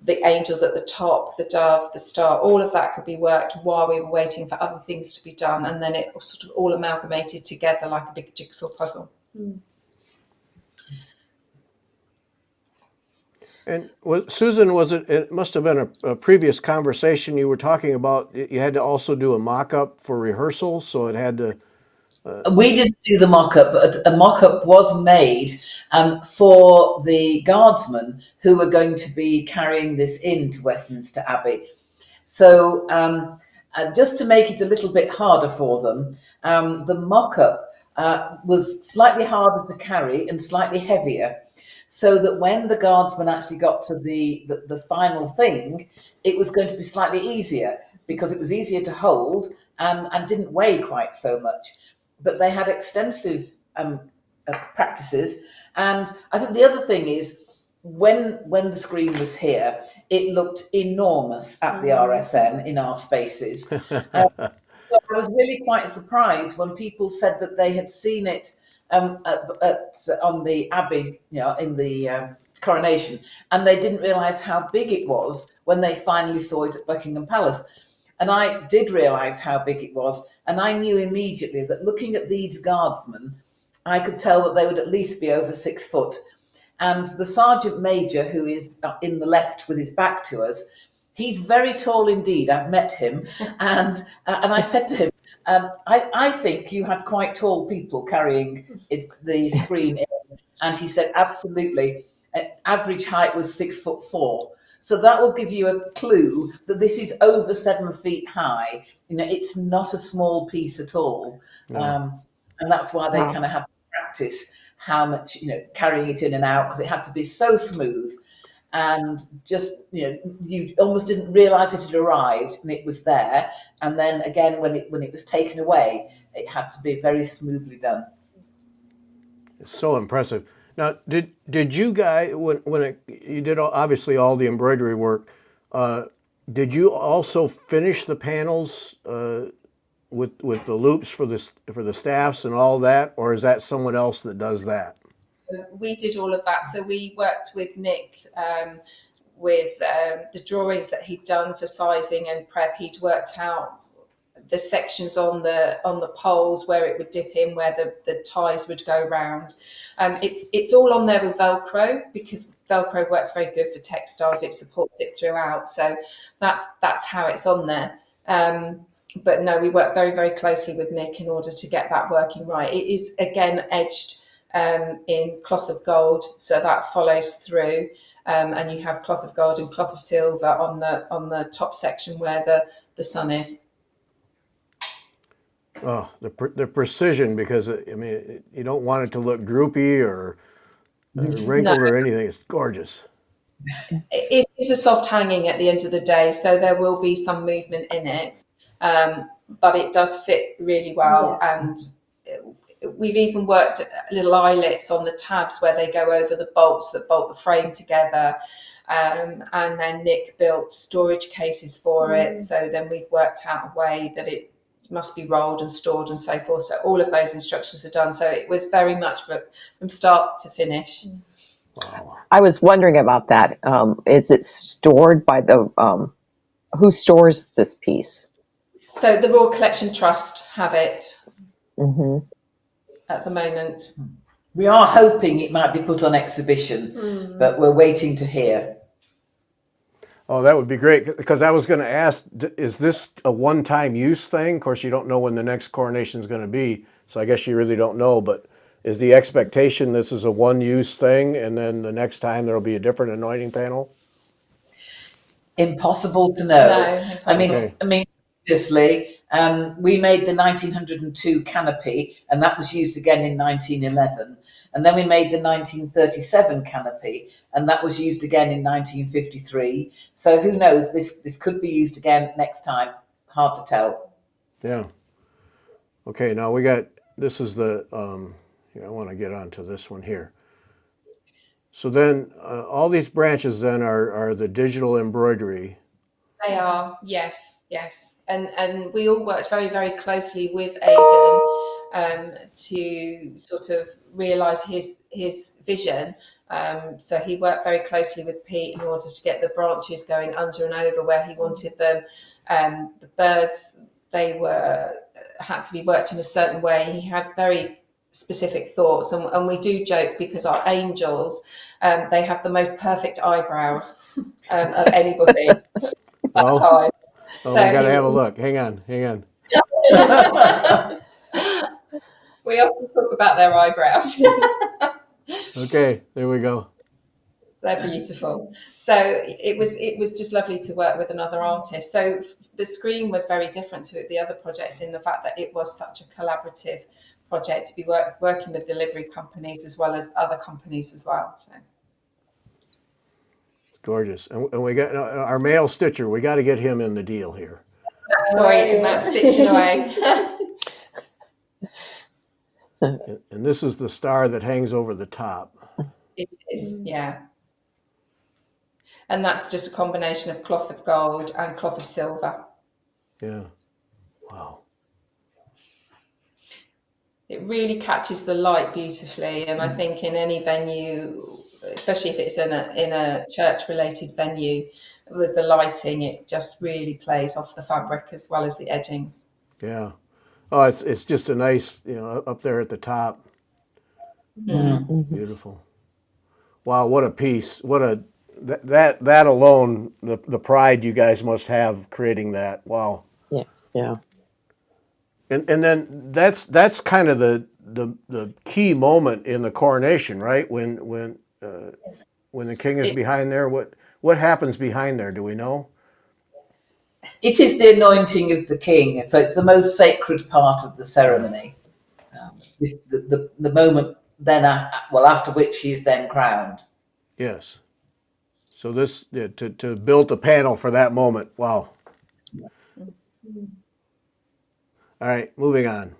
the angels at the top, the dove, the star, all of that could be worked while we were waiting for other things to be done, and then it sort of all amalgamated together like a big jigsaw puzzle. And Susan, it must have been a previous conversation you were talking about, you had to also do a mock-up for rehearsals, so it had to... We didn't do the mock-up, but a mock-up was made for the guardsmen who were going to be carrying this into Westminster Abbey. So just to make it a little bit harder for them, the mock-up was slightly harder to carry and slightly heavier, so that when the guardsmen actually got to the final thing, it was going to be slightly easier, because it was easier to hold and didn't weigh quite so much. But they had extensive practices. And I think the other thing is, when the screen was here, it looked enormous at the RSN in our spaces. I was really quite surprised when people said that they had seen it on the Abbey, in the Coronation, and they didn't realise how big it was when they finally saw it at Buckingham Palace. And I did realise how big it was, and I knew immediately that looking at these guardsmen, I could tell that they would at least be over 6 foot. And the Sergeant Major, who is in the left with his back to us, he's very tall indeed. I've met him, and I said to him, I think you had quite tall people carrying the screen in. And he said, absolutely. Average height was 6'4". So that will give you a clue that this is over 7 feet high. It's not a small piece at all. No. And that's why they kind of had to practice how much, carrying it in and out, because it had to be so smooth. And just, you almost didn't realize it had arrived and it was there. And then again, when it was taken away, it had to be very smoothly done. It's so impressive. Now, did you guys, you did obviously all the embroidery work, did you also finish the panels with the loops for the staffs and all that, or is that someone else that does that? We did all of that. So we worked with Nick with the drawings that he'd done for sizing and prep. He'd worked out the sections on the poles where it would dip in, where the ties would go round. It's all on there with Velcro, because Velcro works very good for textiles. It supports it throughout. So that's how it's on there. But no, we work very, very closely with Nick in order to get that working right. It is, again, edged in cloth of gold, so that follows through. And you have cloth of gold and cloth of silver on the top section where the sun is. Oh, the precision, because you don't want it to look droopy or wrinkled or anything. It's gorgeous. It's a soft hanging at the end of the day, so there will be some movement in it, but it does fit really well. Yeah. And we've even worked little eyelets on the tabs where they go over the bolts that bolt the frame together. And then Nick built storage cases for it. So then we've worked out a way that it must be rolled and stored and so forth. So all of those instructions are done. So it was very much from start to finish. Wow. I was wondering about that. Is it stored by who stores this piece? So the Royal Collection Trust have it at the moment. We are hoping it might be put on exhibition, but we're waiting to hear. Oh, that would be great, because I was going to ask, is this a one-time use thing? Of course, you don't know when the next coronation is going to be, so I guess you really don't know, but is the expectation this is a one-use thing, and then the next time there'll be a different anointing panel? Impossible to know. No, impossible. I mean, obviously, we made the 1902 canopy, and that was used again in 1911. And then we made the 1937 canopy, and that was used again in 1953. So who knows, this could be used again next time. Hard to tell. Yeah. Okay, now this is the, I want to get onto this one here. So then all these branches then are the digital embroidery. They are, yes. And we all worked very, very closely with Aidan to sort of realise his vision. So he worked very closely with Pete in order to get the branches going under and over where he wanted them. The birds, they had to be worked in a certain way. He had very specific thoughts, and we do joke because our angels, they have the most perfect eyebrows of anybody. Well, time. we got to have a look. Hang on. We often talk about their eyebrows. Okay, there we go. They're beautiful. So it was just lovely to work with another artist. So the screen was very different to the other projects in the fact that it was such a collaborative project to be working with delivery companies as well as other companies as well. So. Gorgeous. And we got our male stitcher. We got to get him in the deal here. Great, and that's stitching away. And this is the star that hangs over the top. It is, yeah. And that's just a combination of cloth of gold and cloth of silver. Yeah. Wow. It really catches the light beautifully, and I think in any venue, especially if it's in a church-related venue, with the lighting, it just really plays off the fabric as well as the edgings. Yeah. Oh, it's just a nice, up there at the top. Beautiful. Wow, what a piece! That alone, the pride you guys must have creating that. Wow. Yeah. And then that's kind of the key moment in the coronation, right? When the king is behind there. What happens behind there? Do we know? It is the anointing of the king, so it's the most sacred part of the ceremony. The moment then, after which he is then crowned. Yes. So this to build the panel for that moment. Wow. All right, moving on.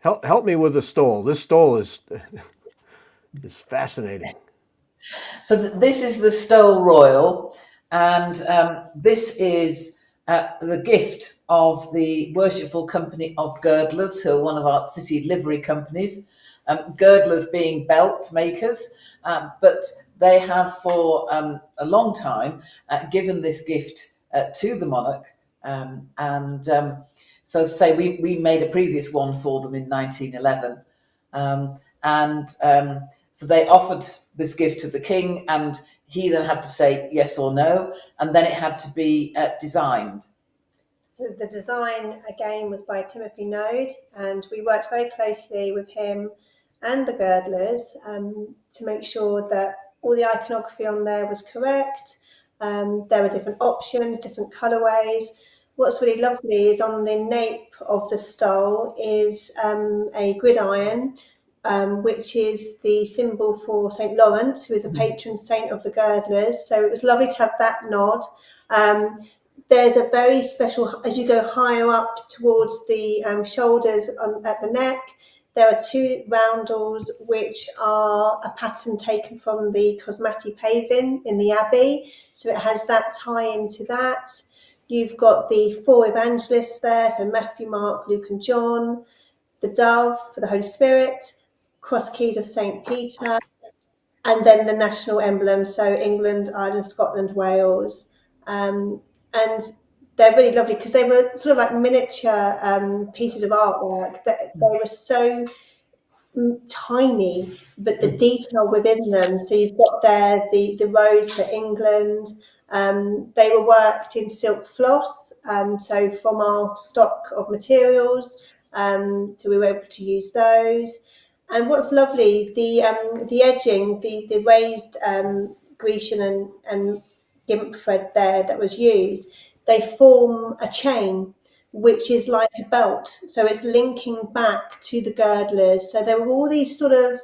Help me with the stole. This stole is fascinating. So this is the Stole Royal, and this is the gift of the Worshipful Company of Girdlers, who are one of our city livery companies. Girdlers being belt makers, but they have for a long time given this gift to the monarch, so as I say, we made a previous one for them in 1911, so they offered this gift to the king, and he then had to say yes or no, and then it had to be designed. So the design again was by Timothy Node, and we worked very closely with him and the girdlers to make sure that all the iconography on there was correct. There were different options, different colourways. What's really lovely is on the nape of the stole is a gridiron, which is the symbol for St. Lawrence, who is the patron saint of the girdlers. So it was lovely to have that nod. There's a very special, as you go higher up towards the shoulders at the neck, there are two roundels which are a pattern taken from the Cosmati paving in the Abbey. So it has that tie into that. You've got the four evangelists there, so Matthew, Mark, Luke and John, the dove for the Holy Spirit, cross keys of St. Peter, and then the national emblem, so England, Ireland, Scotland, Wales. And they're really lovely because they were sort of like miniature pieces of artwork. They were so tiny, but the detail within them. So you've got there the rose for England. They were worked in silk floss, so from our stock of materials. So we were able to use those. And what's lovely, the edging, the raised Grecian and gimp thread there that was used, they form a chain. which is like a belt. So it's linking back to the girdlers. So there were all these sort of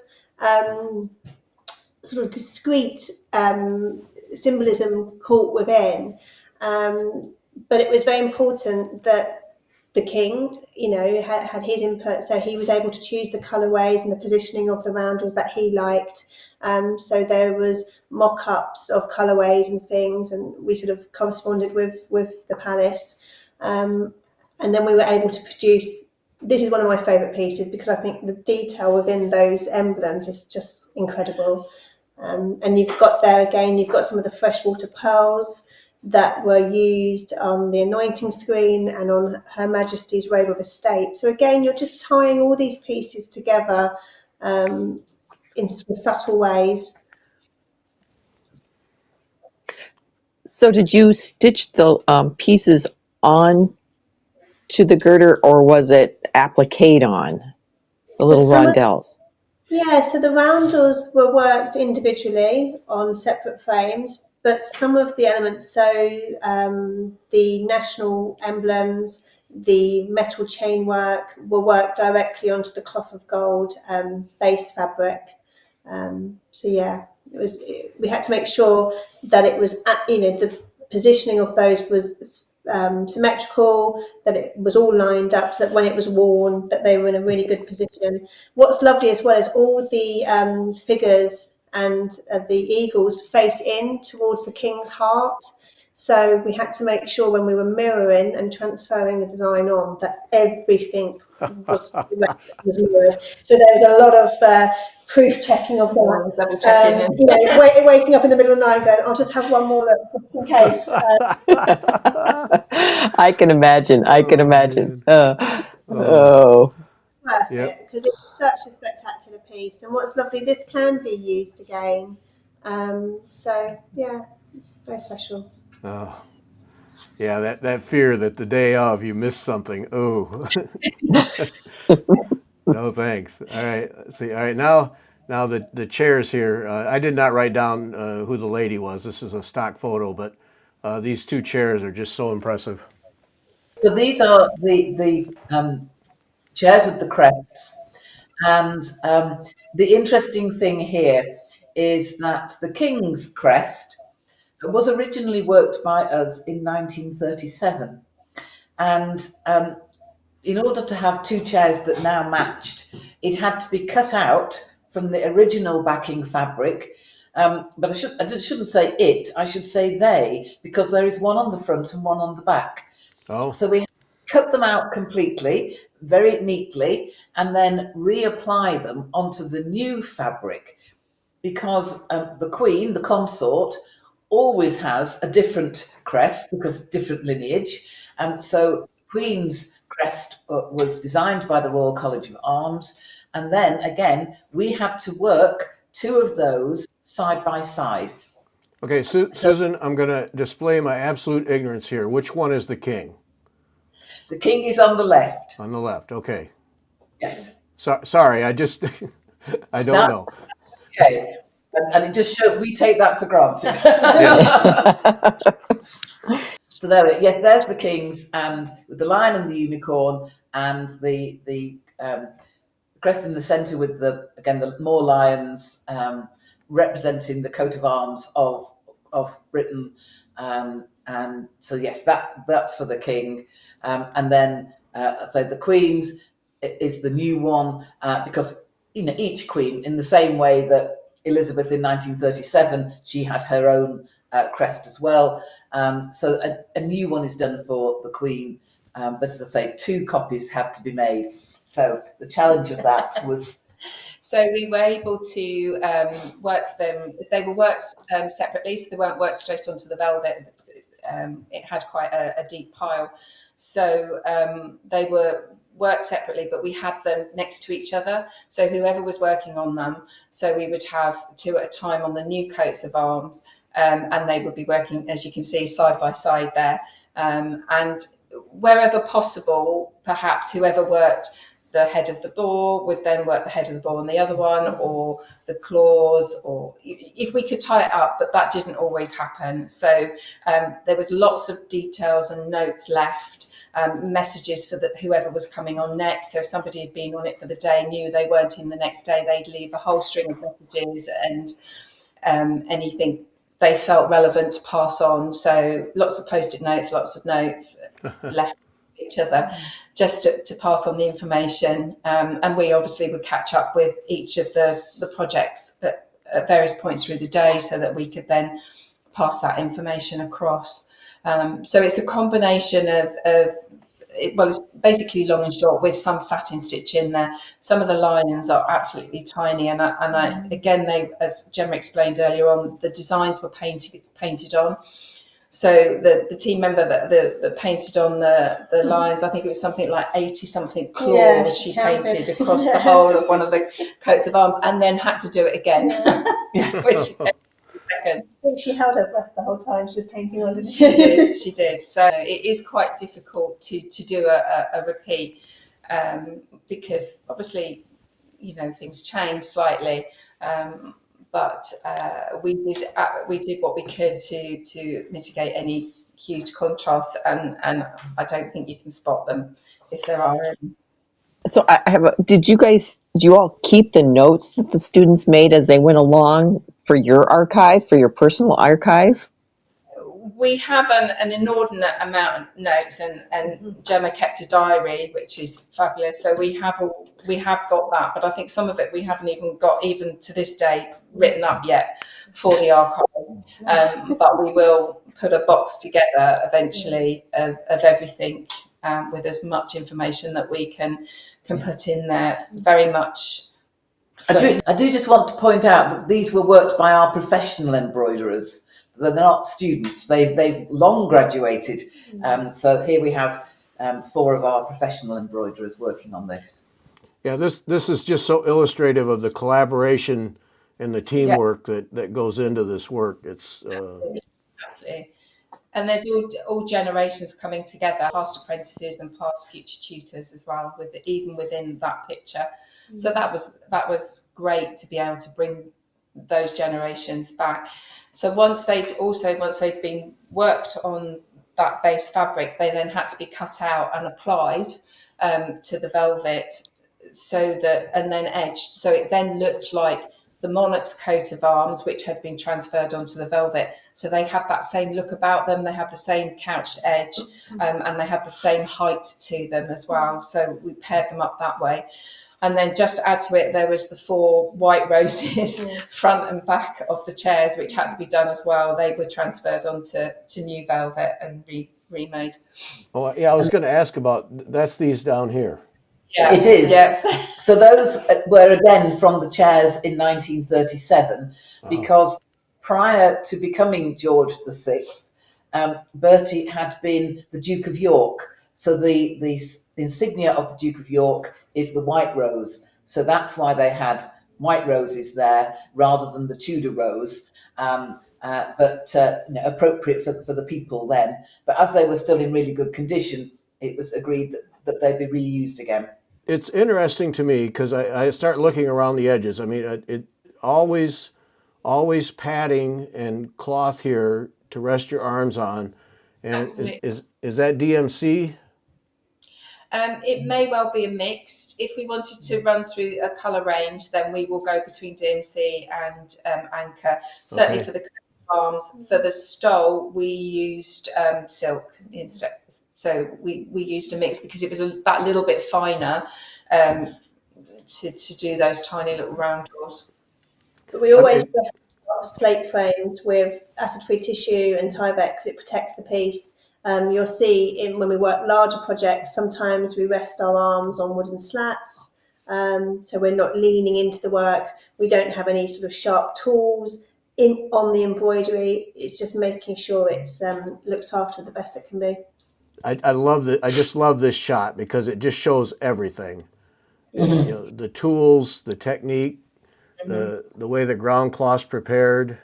discrete symbolism caught within. But it was very important that the king, had his input, so he was able to choose the colourways and the positioning of the roundels that he liked. So there was mock-ups of colourways and things, and we sort of corresponded with the palace. And then we were able to produce. This is one of my favourite pieces because I think the detail within those emblems is just incredible. And you've got some of the freshwater pearls that were used on the anointing screen and on Her Majesty's robe of estate. So again, you're just tying all these pieces together in subtle ways. So did you stitch the pieces on to the girder, or was it appliqued on the little rondelles? So the roundels were worked individually on separate frames, but some of the elements, so the national emblems, the metal chainwork, were worked directly onto the cloth of gold base fabric. We had to make sure that it was, the positioning of those was symmetrical, that it was all lined up, so that when it was worn, that they were in a really good position. What's lovely as well is all the figures and the eagles face in towards the king's heart. So we had to make sure when we were mirroring and transferring the design on that everything was correct and was mirrored. So there was a lot of proof checking of that. Double checking. Waking up in the middle of the night going, I'll just have one more look just in case. I can imagine. Perfect, because it's such a spectacular piece. And what's lovely, this can be used again. It's very special. Oh, yeah, that fear that the day of you miss something. Oh, no thanks. All right, let's see. All right, now the chairs here. I did not write down who the lady was. This is a stock photo, but these two chairs are just so impressive. So these are the chairs with the crests. And the interesting thing here is that the king's crest was originally worked by us in 1937. And in order to have two chairs that now matched, it had to be cut out from the original backing fabric. But I shouldn't say it, I should say they, because there is one on the front and one on the back. Oh, So we cut them out completely, very neatly, and then reapply them onto the new fabric, because the queen, the consort, always has a different crest because different lineage. And so Queen's crest was designed by the Royal College of Arms. And then again, we had to work two of those side by side. okay, Susan, I'm going to display my absolute ignorance here. Which one is the king? The king is on the left. On the left, okay. Yes. Sorry, I just, I don't know. Okay. And it just shows we take that for granted. So there's the kings, and with the lion and the unicorn, and the crest in the centre with the more lions representing the coat of arms of Britain. And so yes, that's for the king, and then so the queen's is the new one because each queen, in the same way that Elizabeth in 1937, she had her own crest as well. So a new one is done for the queen, but as I say, two copies had to be made. So the challenge of that was. So we were able to work them. They were worked separately, so they weren't worked straight onto the velvet. It had quite a deep pile. So they were worked separately, but we had them next to each other. So whoever was working on them, so we would have two at a time on the new coats of arms, and they would be working, as you can see, side by side there. And wherever possible, perhaps whoever worked the head of the ball would then work the head of the ball on the other one, or the claws, or if we could tie it up, but that didn't always happen. So there was lots of details and notes left, messages for whoever was coming on next. So if somebody had been on it for the day, knew they weren't in the next day, they'd leave a whole string of messages and anything they felt relevant to pass on. So lots of post-it notes, lots of notes left each other just to pass on the information, and we obviously would catch up with each of the projects at various points through the day so that we could then pass that information across. So it's a combination of it's basically long and short with some satin stitch in there. Some of the linings are absolutely tiny, and again, they, as Gemma explained earlier on, the designs were painted on. So the team member that painted on the lines, I think it was something like 80 something claws she painted across the whole of one of the coats of arms, and then had to do it again, which she painted second. I think she held her breath the whole time she was painting on, didn't she? She did. So it is quite difficult to do a repeat, because obviously, things change slightly. But we did what we could to mitigate any huge contrasts, and I don't think you can spot them if there are any. So do you all keep the notes that the students made as they went along for your archive, for your personal archive? We have an inordinate amount of notes, and Gemma kept a diary, which is fabulous. So we have got that, but I think some of it we haven't even got, even to this day, written up yet for the archive. But we will put a box together eventually of everything, with as much information that we can put in there. Very much. I do just want to point out that these were worked by our professional embroiderers. They're not students. They've long graduated. So here we have 4 of our professional embroiderers working on this. Yeah, this is just so illustrative of the collaboration and the teamwork that goes into this work. It's absolutely. And there's all generations coming together, past apprentices and past future tutors as well, even within that picture. So that was great to be able to bring those generations back. So once they'd been worked on that base fabric, they then had to be cut out and applied to the velvet, and then edged. So it then looked like the monarch's coat of arms, which had been transferred onto the velvet. So they have that same look about them. They have the same couched edge, and they have the same height to them as well. So we paired them up that way. And then just to add to it, there was the 4 white roses front and back of the chairs, which had to be done as well. They were transferred onto new velvet and remade. Oh yeah, I was going to ask about that's these down here. Yeah, it is. Yeah. So those were again from the chairs in 1937, because prior to becoming George VI, Bertie had been the Duke of York. So the insignia of the Duke of York is the white rose. So that's why they had white roses there rather than the Tudor rose. But appropriate for the people then. But as they were still in really good condition, it was agreed that they'd be reused again. It's interesting to me because I start looking around the edges. I mean, it always padding and cloth here to rest your arms on. And is that DMC? It may well be a mixed. If we wanted to run through a colour range, then we will go between DMC and Anchor. Certainly for the arms. For the stole, we used silk instead. So we used a mix because it was that little bit finer to do those tiny little round doors. But we always dress slate frames with acid-free tissue and tie-back because it protects the piece. You'll see when we work larger projects, sometimes we rest our arms on wooden slats. So we're not leaning into the work. We don't have any sort of sharp tools on the embroidery. It's just making sure it's looked after the best it can be. I love that. I just love this shot because it just shows everything. Mm-hmm. The tools, the technique, mm-hmm. the way the ground cloth's prepared.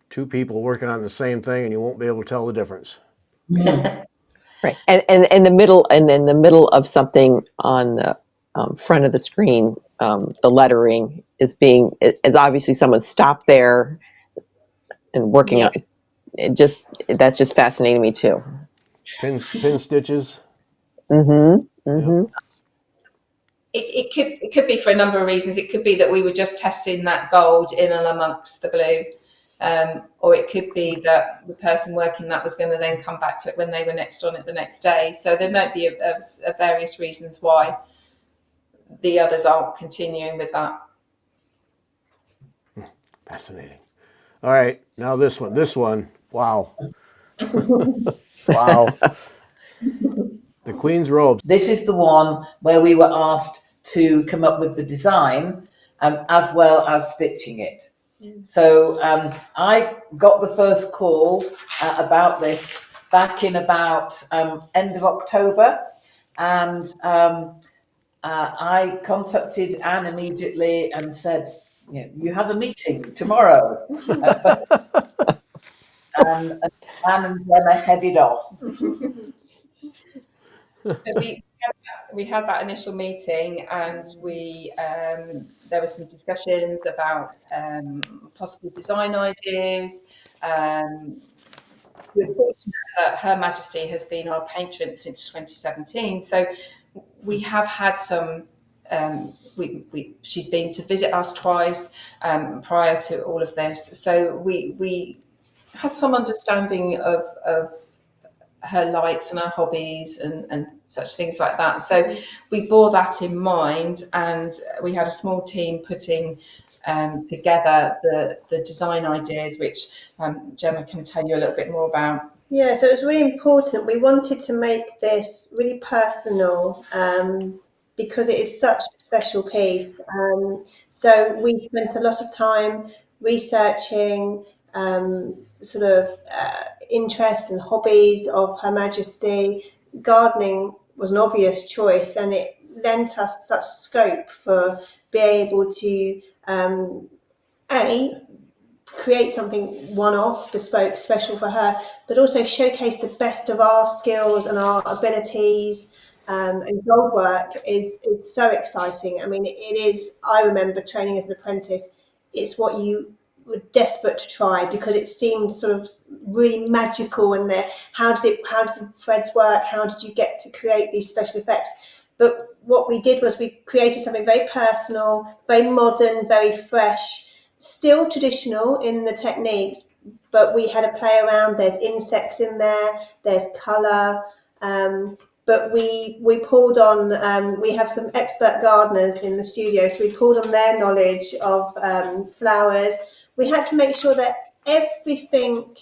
2 people working on the same thing, and you won't be able to tell the difference. Right, and in the middle, and in the middle of something on the front of the screen, the lettering is obviously someone stopped there and working Yeah. on that's just fascinating me too. Pin stitches. Mm-hmm. Yep. Mm-hmm. It could be for a number of reasons. It could be that we were just testing that gold in and amongst the blue, or it could be that the person working that was going to then come back to it when they were next on it the next day. So there might be a various reasons why the others aren't continuing with that. Fascinating. All right, now this one. Wow. Wow. The Queen's robes. This is the one where we were asked to come up with the design as well as stitching it. So I got the first call about this back in about end of October, and I contacted Anne immediately and said, you have a meeting tomorrow. And Anne and Gemma headed off. So we had that initial meeting, and there were some discussions about possible design ideas. We're fortunate that Her Majesty has been our patron since 2017, so we have had some. She's been to visit us twice prior to all of this, so we had some understanding of her likes and her hobbies and such things like that. So we bore that in mind, and we had a small team putting together the design ideas, which Gemma can tell you a little bit more about. Yeah, so it was really important. We wanted to make this really personal because it is such a special piece. So we spent a lot of time researching sort of interests and hobbies of Her Majesty. Gardening was an obvious choice, and it lent us such scope for being able to create something one-off, bespoke, special for her, but also showcase the best of our skills and our abilities. And gold work is so exciting. I mean, it is. I remember training as an apprentice. It's what you were desperate to try because it seemed sort of really magical. And how did the threads work? How did you get to create these special effects? But what we did was we created something very personal, very modern, very fresh. Still traditional in the techniques, but we had a play around. There's insects in there, there's colour, but we pulled on, we have some expert gardeners in the studio, so we pulled on their knowledge of flowers. We had to make sure that everything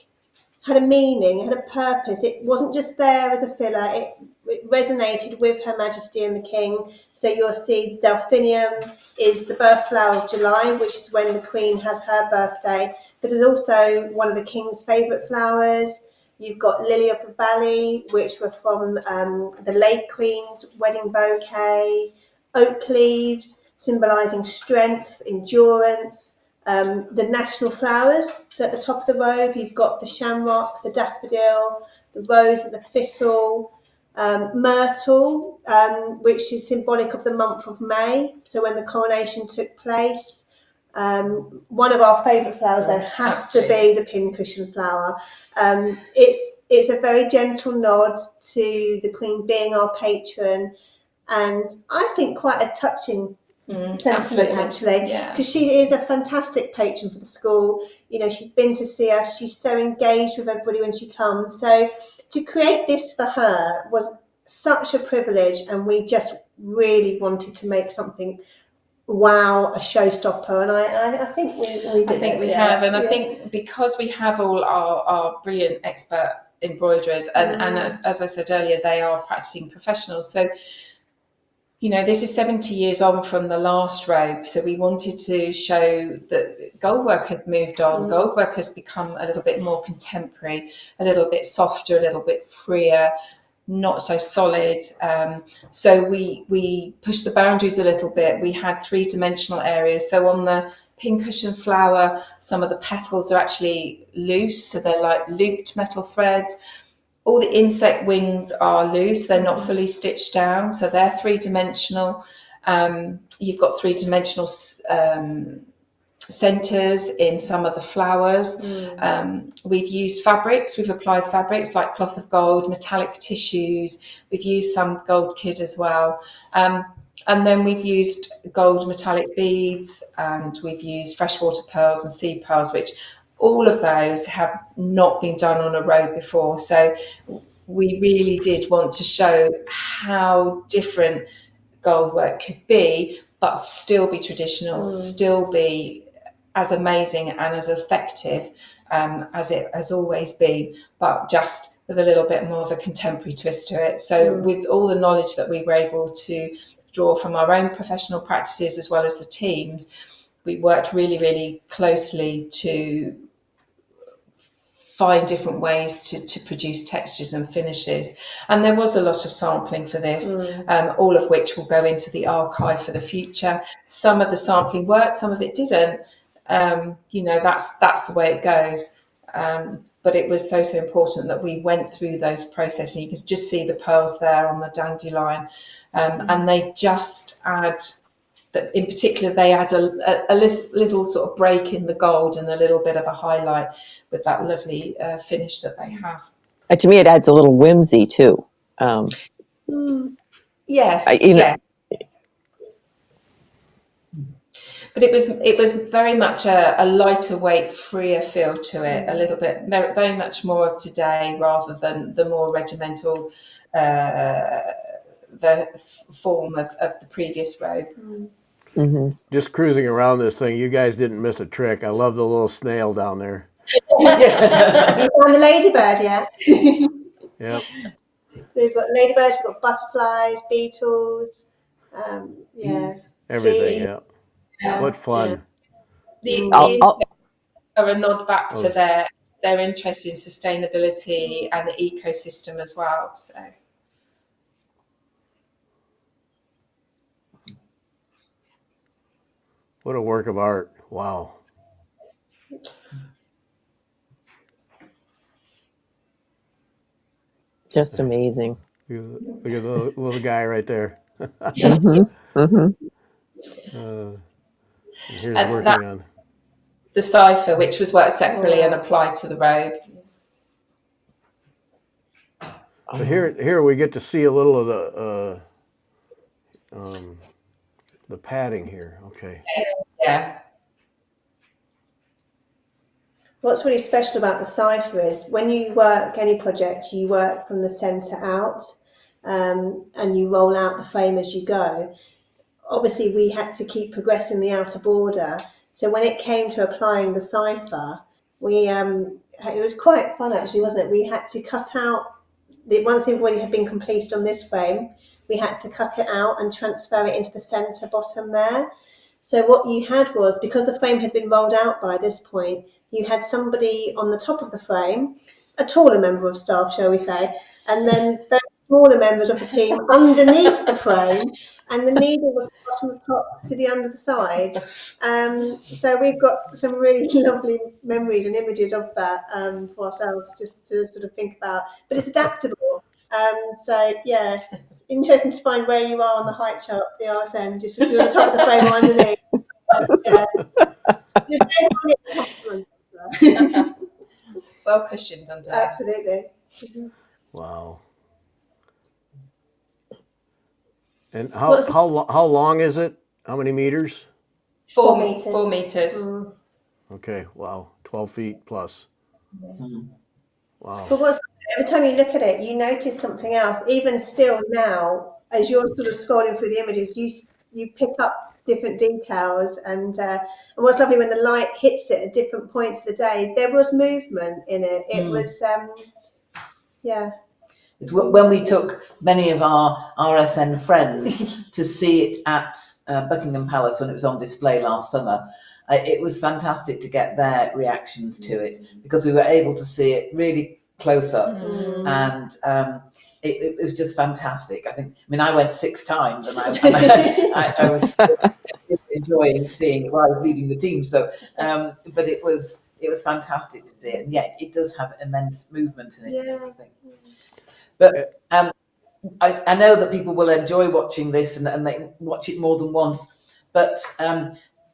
had a meaning, had a purpose. It wasn't just there as a filler. It resonated with Her Majesty and the King. So you'll see Delphinium is the birth flower of July, which is when the Queen has her birthday, but it's also one of the King's favourite flowers. You've got Lily of the Valley, which were from the late Queen's wedding bouquet. Oak leaves, symbolising strength, endurance. The national flowers. So at the top of the robe, you've got the shamrock, the daffodil, the rose and the thistle, myrtle, which is symbolic of the month of May. So when the coronation took place, one of our favourite flowers though has to be the pincushion flower. It's a very gentle nod to the Queen being our patron, and I think quite a touching sentiment actually, because she is a fantastic patron for the school. You know, she's been to see us, she's so engaged with everybody when she comes. So to create this for her was such a privilege, and we just really wanted to make something a showstopper, and I think we did. I think we have, and I think because we have all our brilliant expert embroiderers, and as I said earlier, they are practicing professionals. So you know, this is 70 years on from the last robe, so we wanted to show that gold work has moved on. Gold work has become a little bit more contemporary, a little bit softer, a little bit freer, not so solid. So we pushed the boundaries a little bit. We had three-dimensional areas. So on the pincushion flower, some of the petals are actually loose, so they're like looped metal threads. all the insect wings are loose. They're not fully stitched down, so they're three-dimensional. You've got three-dimensional centres in some of the flowers. We've used fabrics. We've applied fabrics like cloth of gold, metallic tissues. We've used some gold kid as well. And then we've used gold metallic beads, and we've used freshwater pearls and seed pearls, which all of those have not been done on a robe before. So we really did want to show how different gold work could be, but still be traditional, still be as amazing and as effective as it has always been, but just with a little bit more of a contemporary twist to it. So with all the knowledge that we were able to draw from our own professional practices as well as the teams, we worked really, really closely to find different ways to produce textures and finishes. And there was a lot of sampling for this, all of which will go into the archive for the future. Some of the sampling worked, some of it didn't. That's the way it goes. But it was so important that we went through those processes. You can just see the pearls there on the dandelion. And they just add, that in particular, they add a little sort of break in the gold and a little bit of a highlight with that lovely finish that they have. To me, it adds a little whimsy too. Yes, yeah. But it was very much a lighter weight, freer feel to it. A little bit, very much more of today rather than the more regimental the form of the previous robe. Just cruising around this thing, you guys didn't miss a trick. I love the little snail down there. You found the ladybird yet? Yep. We've got ladybirds, we've got butterflies, beetles, Everything, yeah. What fun. The insects are a nod back to their interest in sustainability and the ecosystem as well. So. What a work of art. Wow. Just amazing. Look at the little guy right there. Here's working on the cipher, which was worked separately and applied to the robe. But here we get to see a little of the padding here. Okay. Yeah. What's really special about the cipher is when you work any project, you work from the centre out, and you roll out the frame as you go. Obviously, we had to keep progressing the outer border. So when it came to applying the cipher, it was quite fun actually, wasn't it? We had to cut out once the embroidery had been completed on this frame, we had to cut it out and transfer it into the centre bottom there. So what you had was, because the frame had been rolled out by this point, you had somebody on the top of the frame, a taller member of staff, shall we say, and then the smaller members of the team underneath the frame, and the needle was passed from the top to the under the side. So we've got some really lovely memories and images of that for ourselves, just to sort of think about. But it's adaptable. So yeah, it's interesting to find where you are on the height chart of the RSN, just if you're at the top of the frame or underneath. Well cushioned under. Absolutely. Wow. And how long is it? How many meters? 4 meters. 4 meters. Okay. Wow. 12 feet plus. Wow. But every time you look at it, you notice something else. Even still now, as you're sort of scrolling through the images, you pick up different details. And what's lovely, when the light hits it at different points of the day, there was movement in it. It was, It's when we took many of our RSN friends to see it at Buckingham Palace when it was on display last summer. It was fantastic to get their reactions to it, because we were able to see it really close up, and it was just fantastic. I mean, I went 6 times, and I was enjoying seeing it while I was leading the team. So, but it was fantastic to see it, and yet it does have immense movement in it. Yeah. I think. But I know that people will enjoy watching this and they can watch it more than once. But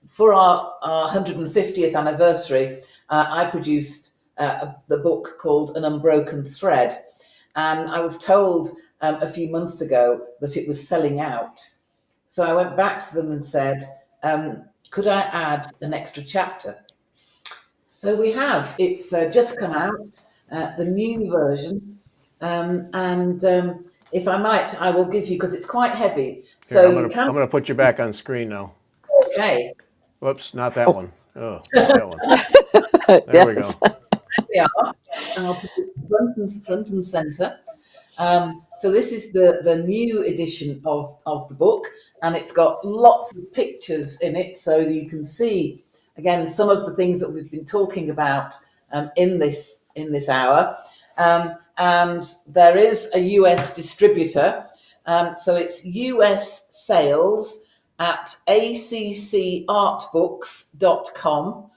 for our 150th anniversary, I produced the book called An Unbroken Thread. And I was told a few months ago that it was selling out. So I went back to them and said, could I add an extra chapter? So we have. It's just come out, the new version. If I might, I will give you, because it's quite heavy. So Here, I'm going to put you back on screen now. Okay. Whoops, not that one. Oh, that one. There we go. There we are. And I'll put it front and centre. So this is the new edition of the book, and it's got lots of pictures in it, so you can see again some of the things that we've been talking about in this hour. And there is a US distributor, so it's US sales at accartbooks.com.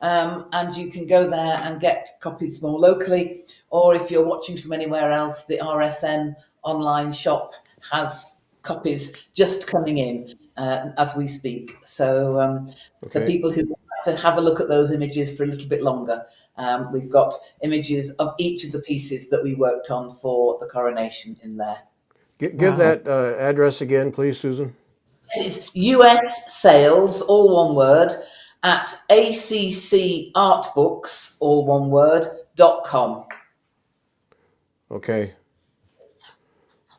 And you can go there and get copies more locally, or if you're watching from anywhere else, the RSN online shop has copies just coming in as we speak. So for people who want to have a look at those images for a little bit longer, we've got images of each of the pieces that we worked on for the coronation in there. Give that address again, please, Susan. It's US sales, all one word, at accartbooks, all one word, .com. Okay.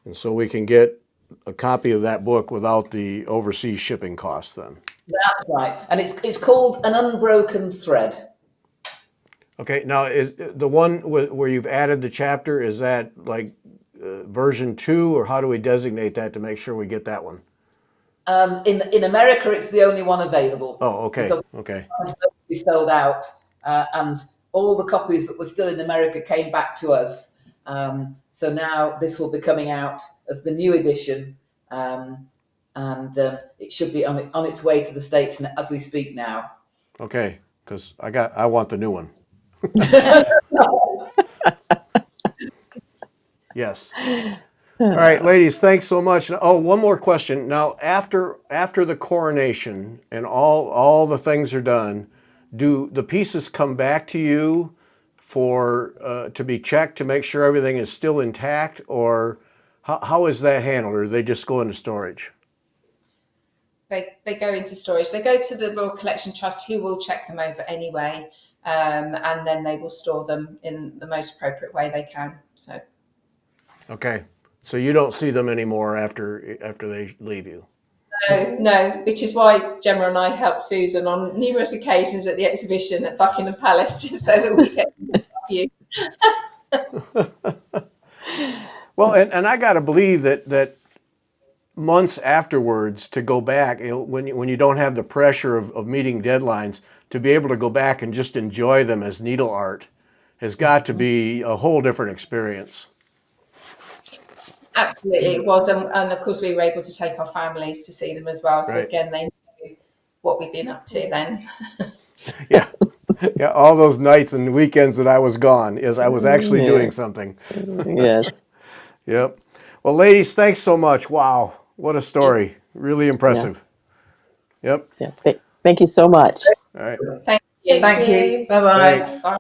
And so we can get a copy of that book without the overseas shipping costs then. That's right. And it's called An Unbroken Thread. Okay, now is the one where you've added the chapter, is that like version 2, or how do we designate that to make sure we get that one? In America, it's the only one available. Oh, okay, because okay. we sold out, and all the copies that were still in America came back to us. So now this will be coming out as the new edition, and it should be on its way to the States as we speak now. Okay, because I want the new one. Yes. All right, ladies, thanks so much. Oh, one more question. Now, after the coronation and all the things are done, do the pieces come back to you for to be checked to make sure everything is still intact, or how is that handled, or do they just go into storage? They go into storage. They go to the Royal Collection Trust, who will check them over anyway, and then they will store them in the most appropriate way they can. So. Okay. So you don't see them anymore after they leave you? No, which is why Gemma and I helped Susan on numerous occasions at the exhibition at Buckingham Palace, just so that we get a view. Well, and I got to believe that months afterwards to go back, when you don't have the pressure of meeting deadlines, to be able to go back and just enjoy them as needle art has got to be a whole different experience. Absolutely, it was, and of course we were able to take our families to see them as well. So again, they knew what we'd been up to then. Yeah, all those nights and weekends that I was gone, I was actually doing something. Yes. Yep. Well, ladies, thanks so much. Wow, what a story! Really impressive. Yeah. Yep. Thank you so much. All right. Thank you. Thank you. Bye-bye. Thanks. Bye.